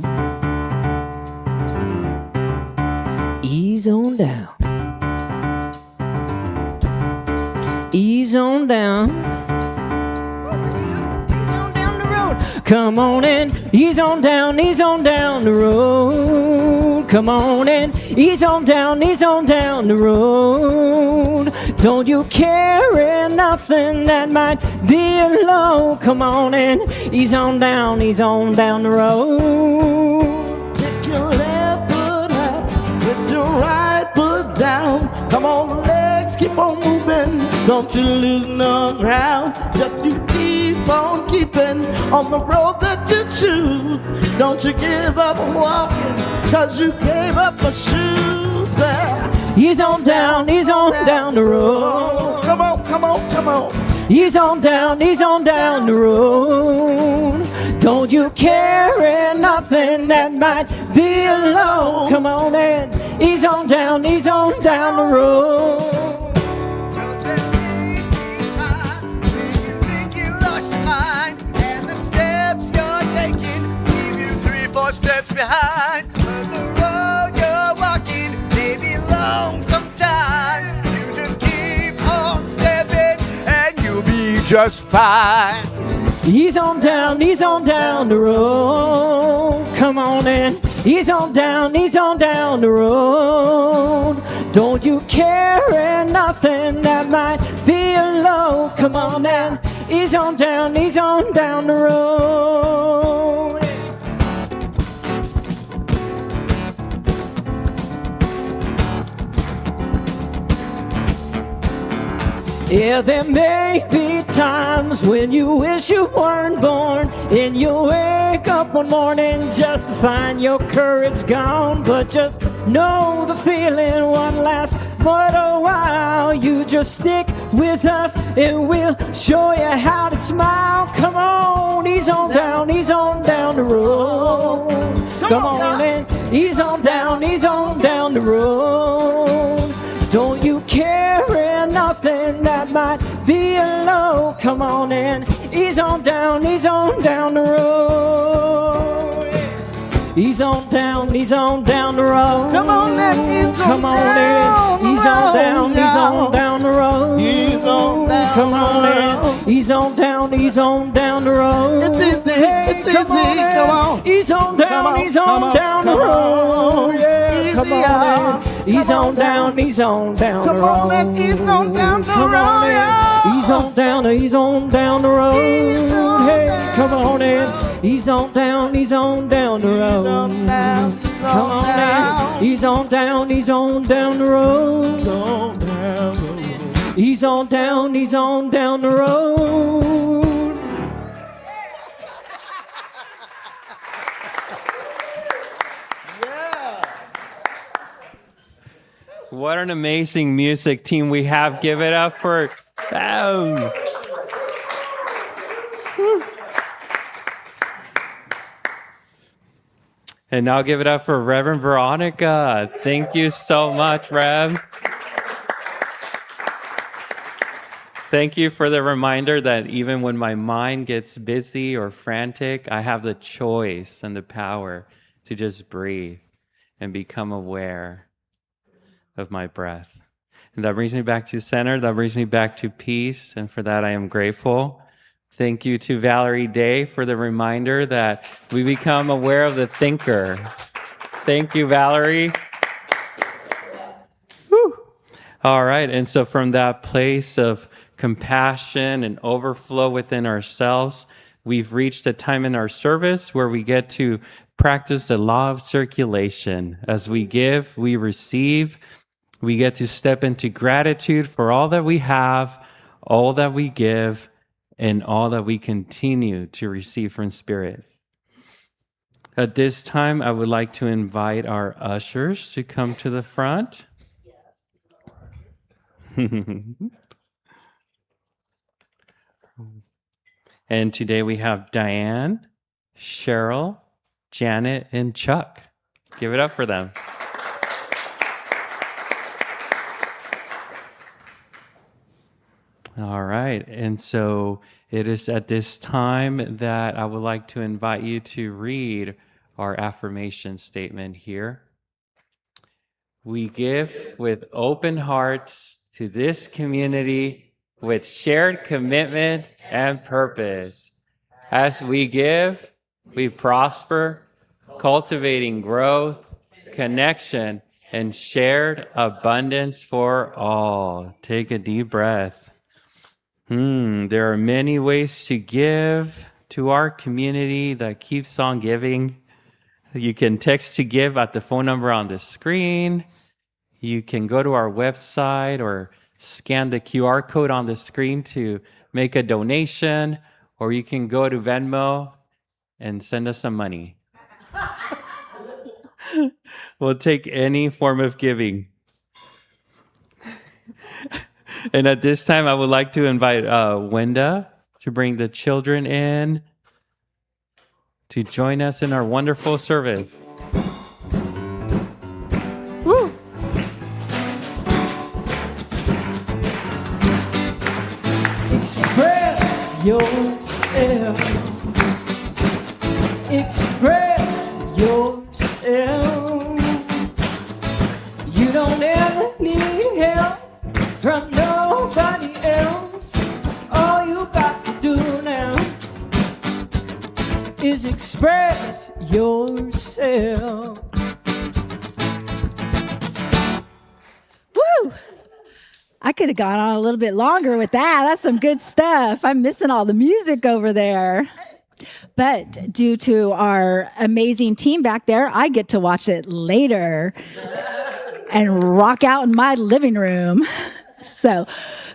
Speaker 5: Ease on down. Ease on down. Ease on down the road. Come on in. Ease on down the road. Come on in. Ease on down the road. Don't you carry nothing that might be low. Come on in. Ease on down the road.
Speaker 7: Pick your left foot up, put your right foot down. Come on, legs, keep on moving. Don't you lose no ground. Just you keep on keeping on the road that you choose. Don't you give up walking, cause you gave up the shoes there.
Speaker 5: Ease on down the road.
Speaker 7: Come on.
Speaker 5: Ease on down the road. Don't you carry nothing that might be alone. Come on and ease on down the road.
Speaker 8: Cause there may be times when you think you lost your mind, and the steps you're taking leave you 3-4 steps behind. But the road you're walking may be long sometimes. You just keep on stepping and you'll be just fine.
Speaker 5: Ease on down the road. Come on in. Ease on down the road. Don't you carry nothing that might be alone. Come on in. Ease on down the road. Yeah, there may be times when you wish you weren't born, and you wake up one morning just to find your courage gone. But just know the feeling won't last but a while. You just stick with us and we'll show you how to smile. Come on, ease on down the road. Come on and ease on down the road. Don't you carry nothing that might be alone. Come on and ease on down the road. Ease on down the road.
Speaker 7: Come on and ease on
Speaker 5: Come on
Speaker 7: down
Speaker 5: and ease on down
Speaker 7: the road.
Speaker 5: the road.
Speaker 7: Ease on down
Speaker 5: Come
Speaker 7: the
Speaker 5: on
Speaker 7: road.
Speaker 5: and ease on down the road.
Speaker 7: It's easy, it's easy, come on.
Speaker 5: Ease on down the road. Yeah, come on and ease on down the road.
Speaker 7: Come on and ease on down the
Speaker 5: Come on
Speaker 7: road.
Speaker 5: and ease on down the road. Hey, come on and ease on down the road. Come on and ease on down the road. Ease on down the road.
Speaker 1: What an amazing music team we have. Give it up for them. And now give it up for Reverend Veronica. Thank you so much, Rev. Thank you for the reminder that even when my mind gets busy or frantic, I have the choice and the power to just breathe and become aware of my breath. And that brings me back to center. That brings me back to peace. And for that, I am grateful. Thank you to Valerie Day for the reminder that we become aware of the thinker. Thank you, Valerie. Woo. All right. And so from that place of compassion and overflow within ourselves, we've reached a time in our service where we get to practice the law of circulation. As we give, we receive. We get to step into gratitude for all that we have, all that we give, and all that we continue to receive from Spirit. At this time, I would like to invite our ushers to come to the front. And today we have Diane, Cheryl, Janet, and Chuck. Give it up for them. All right. And so it is at this time that I would like to invite you to read our affirmation statement here. We give with open hearts to this community with shared commitment and purpose. As we give, we prosper, cultivating growth, connection, and shared abundance for all. Take a deep breath. There are many ways to give to our community that keeps on giving. You can text to give at the phone number on the screen. You can go to our website or scan the QR code on the screen to make a donation, or you can go to Venmo and send us some money. We'll take any form of giving. And at this time, I would like to invite Wenda to bring the children in to join us in our wonderful service. Woo!
Speaker 5: Express yourself. Express yourself. You don't ever need help from nobody else. All you got to do now is express yourself.
Speaker 9: Woo! I could have gone on a little bit longer with that. That's some good stuff. I'm missing all the music over there. But due to our amazing team back there, I get to watch it later and rock out in my living room. So,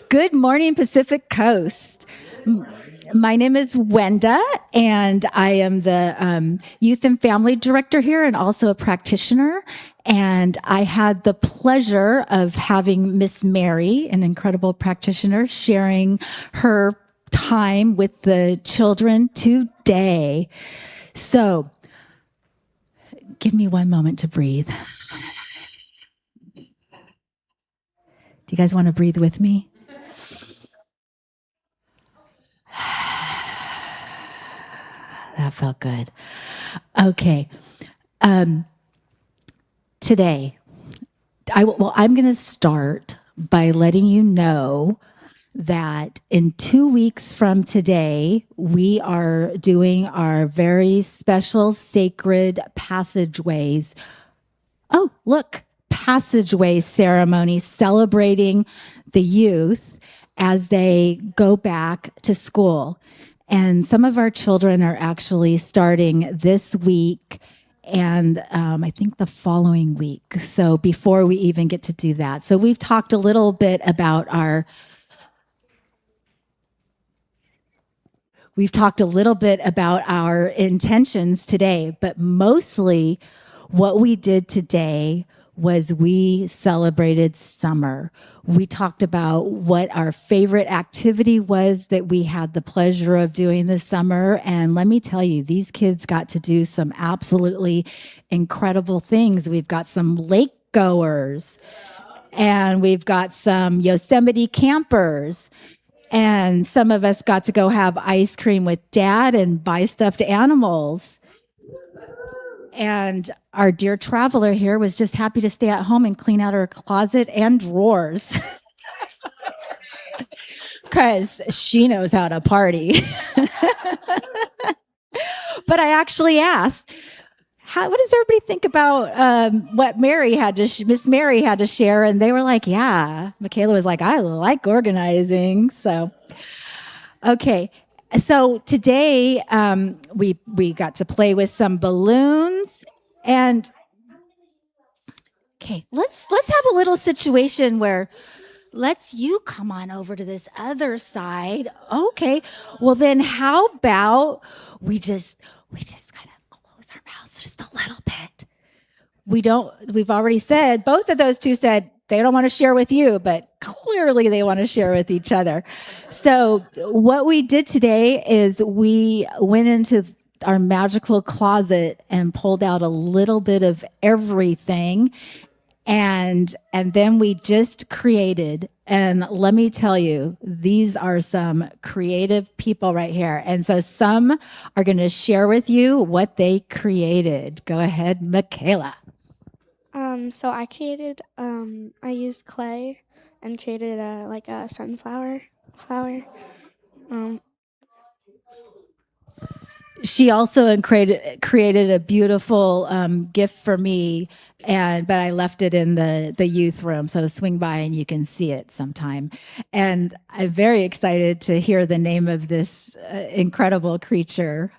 Speaker 9: good morning, Pacific Coast. My name is Wenda, and I am the youth and family director here and also a practitioner. And I had the pleasure of having Miss Mary, an incredible practitioner, sharing her time with the children today. So, give me one moment to breathe. Do you guys want to breathe with me? That felt good. Okay. Today, I'm going to start by letting you know that in 2 weeks from today, we are doing our very special sacred passageways. Oh, look, passageway ceremony celebrating the youth as they go back to school. And some of our children are actually starting this week and I think the following week. So before we even get to do that. So we've talked a little bit about our intentions today, but mostly what we did today was we celebrated summer. We talked about what our favorite activity was that we had the pleasure of doing this summer. And let me tell you, these kids got to do some absolutely incredible things. We've got some lake goers, and we've got some Yosemite campers. And some of us got to go have ice cream with Dad and buy stuffed animals. And our dear traveler here was just happy to stay at home and clean out her closet and drawers. Because she knows how to party. But I actually asked, what does everybody think about what Miss Mary had to share? And they were like, yeah. Michaela was like, I like organizing. So, okay. So today we got to play with some balloons, and okay, let's have a little situation where you come on over to this other side. Okay, well then how about we just kind of close our mouths just a little bit. We've already said, both of those two said they don't want to share with you, but clearly they want to share with each other. So what we did today is we went into our magical closet and pulled out a little bit of everything. And then we just created. And let me tell you, these are some creative people right here. And so some are going to share with you what they created. Go ahead, Michaela.
Speaker 10: So I created, I used clay and created a sunflower flower.
Speaker 9: She also created a beautiful gift for me, but I left it in the youth room. So swing by and you can see it sometime. And I'm very excited to hear the name of this incredible creature.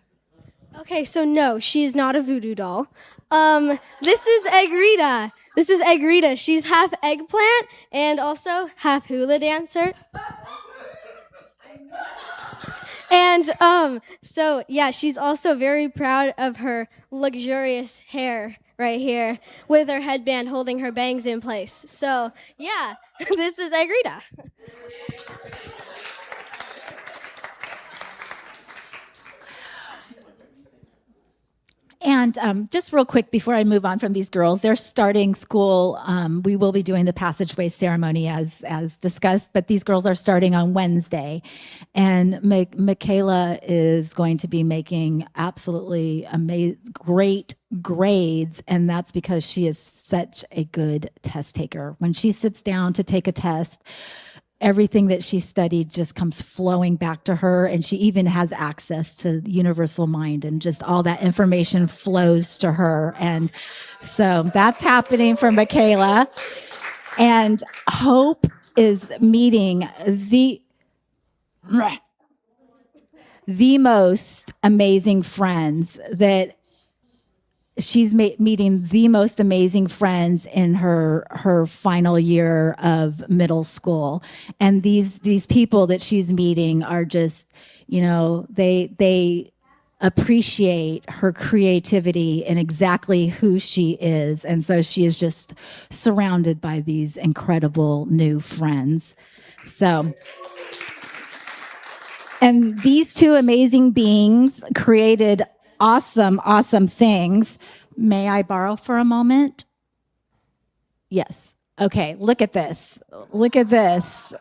Speaker 10: Okay, so no, she's not a voodoo doll. This is Egrita. She's half eggplant and also half hula dancer. And so yeah, she's also very proud of her luxurious hair right here with her headband holding her bangs in place. So, yeah, this is Agrita.
Speaker 9: And just real quick before I move on from these girls, they're starting school. We will be doing the passageway ceremony as discussed, but these girls are starting on Wednesday. And Michaela is going to be making absolutely great grades, and that's because she is such a good test taker. When she sits down to take a test, everything that she studied just comes flowing back to her, and she even has access to the universal mind, and just all that information flows to her. And so that's happening for Michaela. And Hope is meeting the most amazing friends that she's meeting the most amazing friends in her final year of middle school. And these people that she's meeting are just, they appreciate her creativity and exactly who she is. And so she is just surrounded by these incredible new friends. So, and these two amazing beings created awesome things. May I borrow for a moment? Yes. Okay, look at this. Look at this.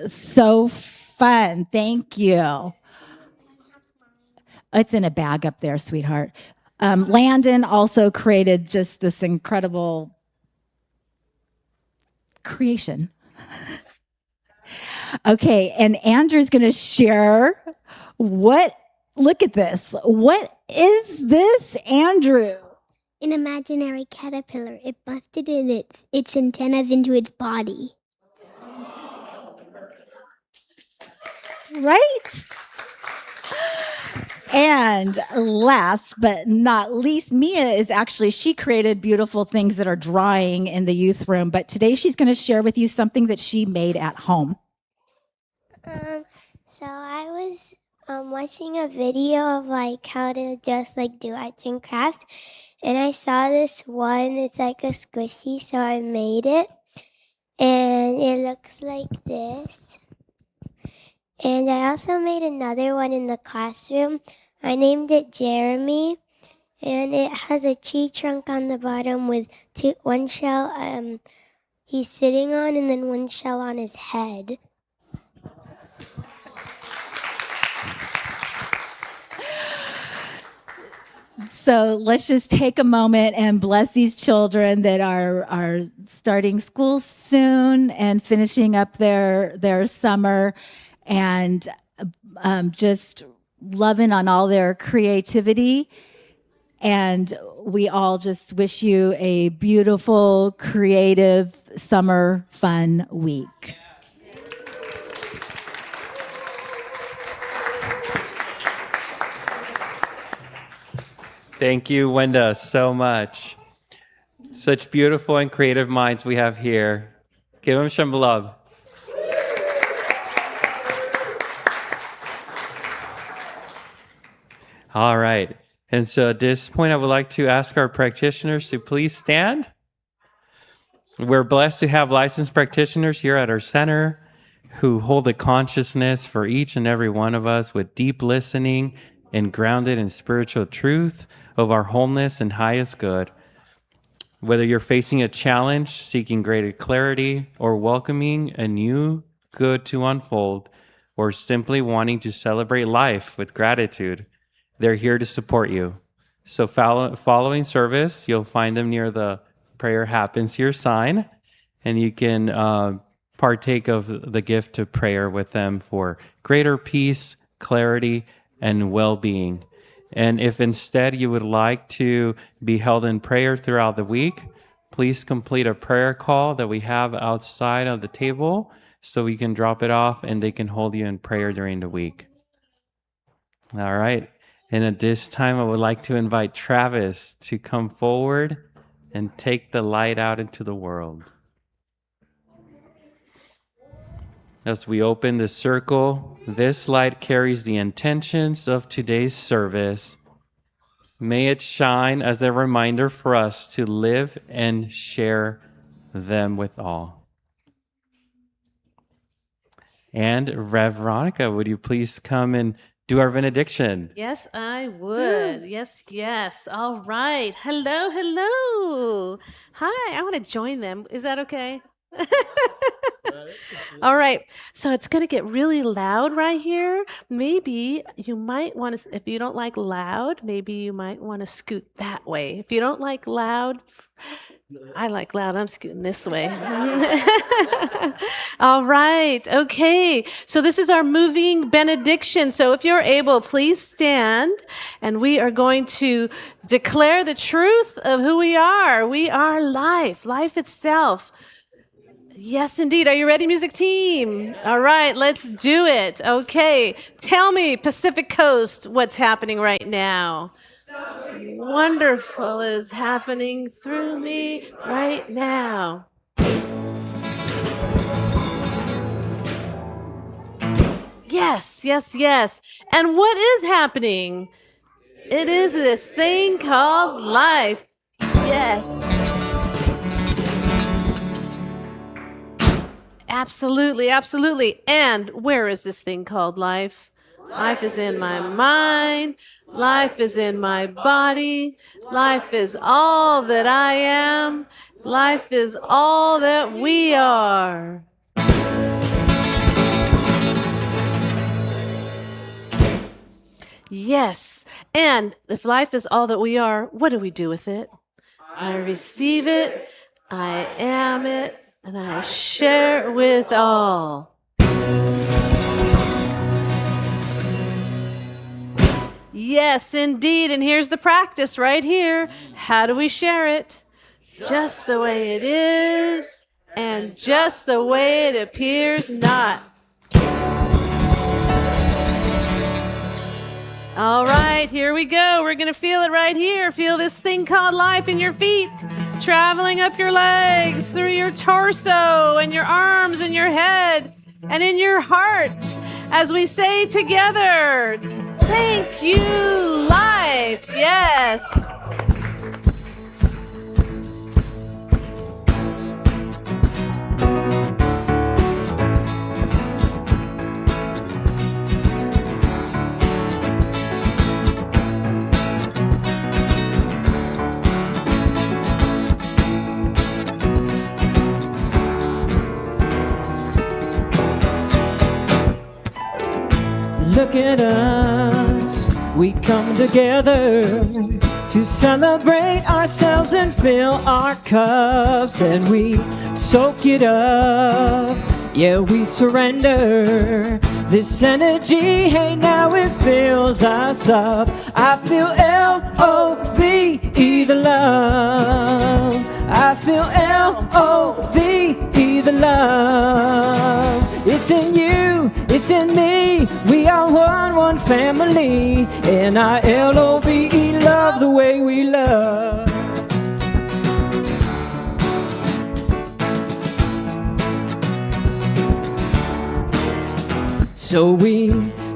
Speaker 9: So fun. Thank you. It's in a bag up there, sweetheart. Landon also created just this incredible creation. Okay, and Andrew's going to share look at this. What is this, Andrew?
Speaker 11: An imaginary caterpillar. It busted in its antennas into its body.
Speaker 9: Right? And last but not least, Mia she created beautiful things that are drying in the youth room, but today she's going to share with you something that she made at home.
Speaker 11: So I was watching a video of how to just do arts and crafts, and I saw this one. It's like a squishy, so I made it, and it looks like this. And I also made another one in the classroom. I named it Jeremy, and it has a tree trunk on the bottom with one shell he's sitting on, and then one shell on his head.
Speaker 9: So let's just take a moment and bless these children that are starting school soon and finishing up their summer, and just loving on all their creativity. And we all just wish you a beautiful, creative, summer fun week.
Speaker 1: Thank you, Wenda, so much. Such beautiful and creative minds we have here. Give them some love. All right. And so at this point, I would like to ask our practitioners to please stand. We're blessed to have licensed practitioners here at our center who hold a consciousness for each and every one of us with deep listening and grounded in spiritual truth of our wholeness and highest good. Whether you're facing a challenge, seeking greater clarity, or welcoming a new good to unfold, or simply wanting to celebrate life with gratitude, they're here to support you. So following service, you'll find them near the Prayer Happens Here sign, and you can partake of the gift of prayer with them for greater peace, clarity, and well-being. And if instead you would like to be held in prayer throughout the week, please complete a prayer call that we have outside of the table so we can drop it off and they can hold you in prayer during the week. All right. And at this time, I would like to invite Travis to come forward and take the light out into the world. As we open the circle, this light carries the intentions of today's service. May it shine as a reminder for us to live and share them with all. And Rev Veronica, would you please come and do our benediction?
Speaker 6: Yes, I would. Yes, yes. All right. Hello, hello. Hi, I want to join them. Is that okay? All right. So it's going to get really loud right here. Maybe you might want to, if you don't like loud, maybe you might want to scoot that way. If you don't like loud, I like loud. I'm scooting this way. All right. Okay. So this is our moving benediction. So if you're able, please stand, and we are going to declare the truth of who we are. We are life, life itself. Yes, indeed. Are you ready, music team? All right, let's do it. Okay. Tell me, Pacific Coast, what's happening right now? Wonderful is happening through me right now. Yes, yes, yes. And what is happening? It is this thing called life. Yes. Absolutely, absolutely. And where is this thing called life? Life is in my mind. Life is in my body. Life is all that I am. Life is all that we are. Yes. And if life is all that we are, what do we do with it? I receive it. I am it. And I share it with all. Yes, indeed. And here's the practice right here. How do we share it? Just the way it is, and just the way it appears not. All right, here we go. We're going to feel it right here. Feel this thing called life in your feet, traveling up your legs, through your torso, and your arms, and your head, and in your heart, as we say together, thank you, life. Yes.
Speaker 5: Look at us, we come together to celebrate ourselves and fill our cups, and we soak it up. Yeah, we surrender this energy. Hey, now it fills us up. I feel L-O-V-E, the love. I feel L-O-V-E, the love. It's in you, it's in me. We are one family. And I L-O-V-E, love the way we love. So we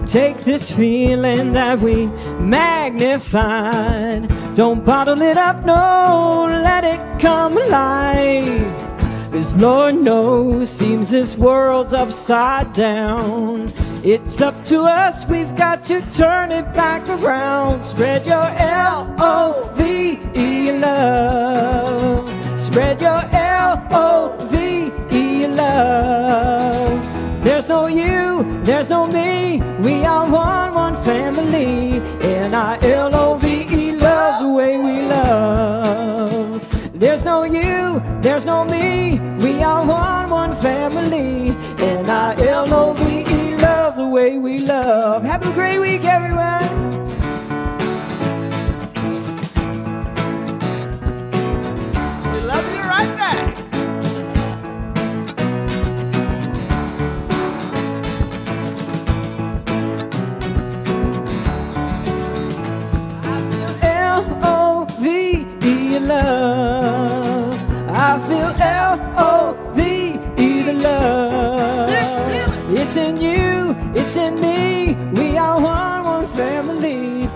Speaker 5: take this feeling that we magnified. Don't bottle it up, no, let it come alive. 'Cause Lord knows, seems this world's upside down. It's up to us, we've got to turn it back around. Spread your L-O-V-E love. Spread your L-O-V-E love. There's no you, there's no me. We are one family. And I L-O-V-E, love the way we love. There's no you, there's no me. We are one family. And I L-O-V-E, love the way we love. Have a great week, everyone.
Speaker 8: We love you right back.
Speaker 5: L-O-V-E love. I feel L-O-V-E the love. It's in you, it's in me. We are one family.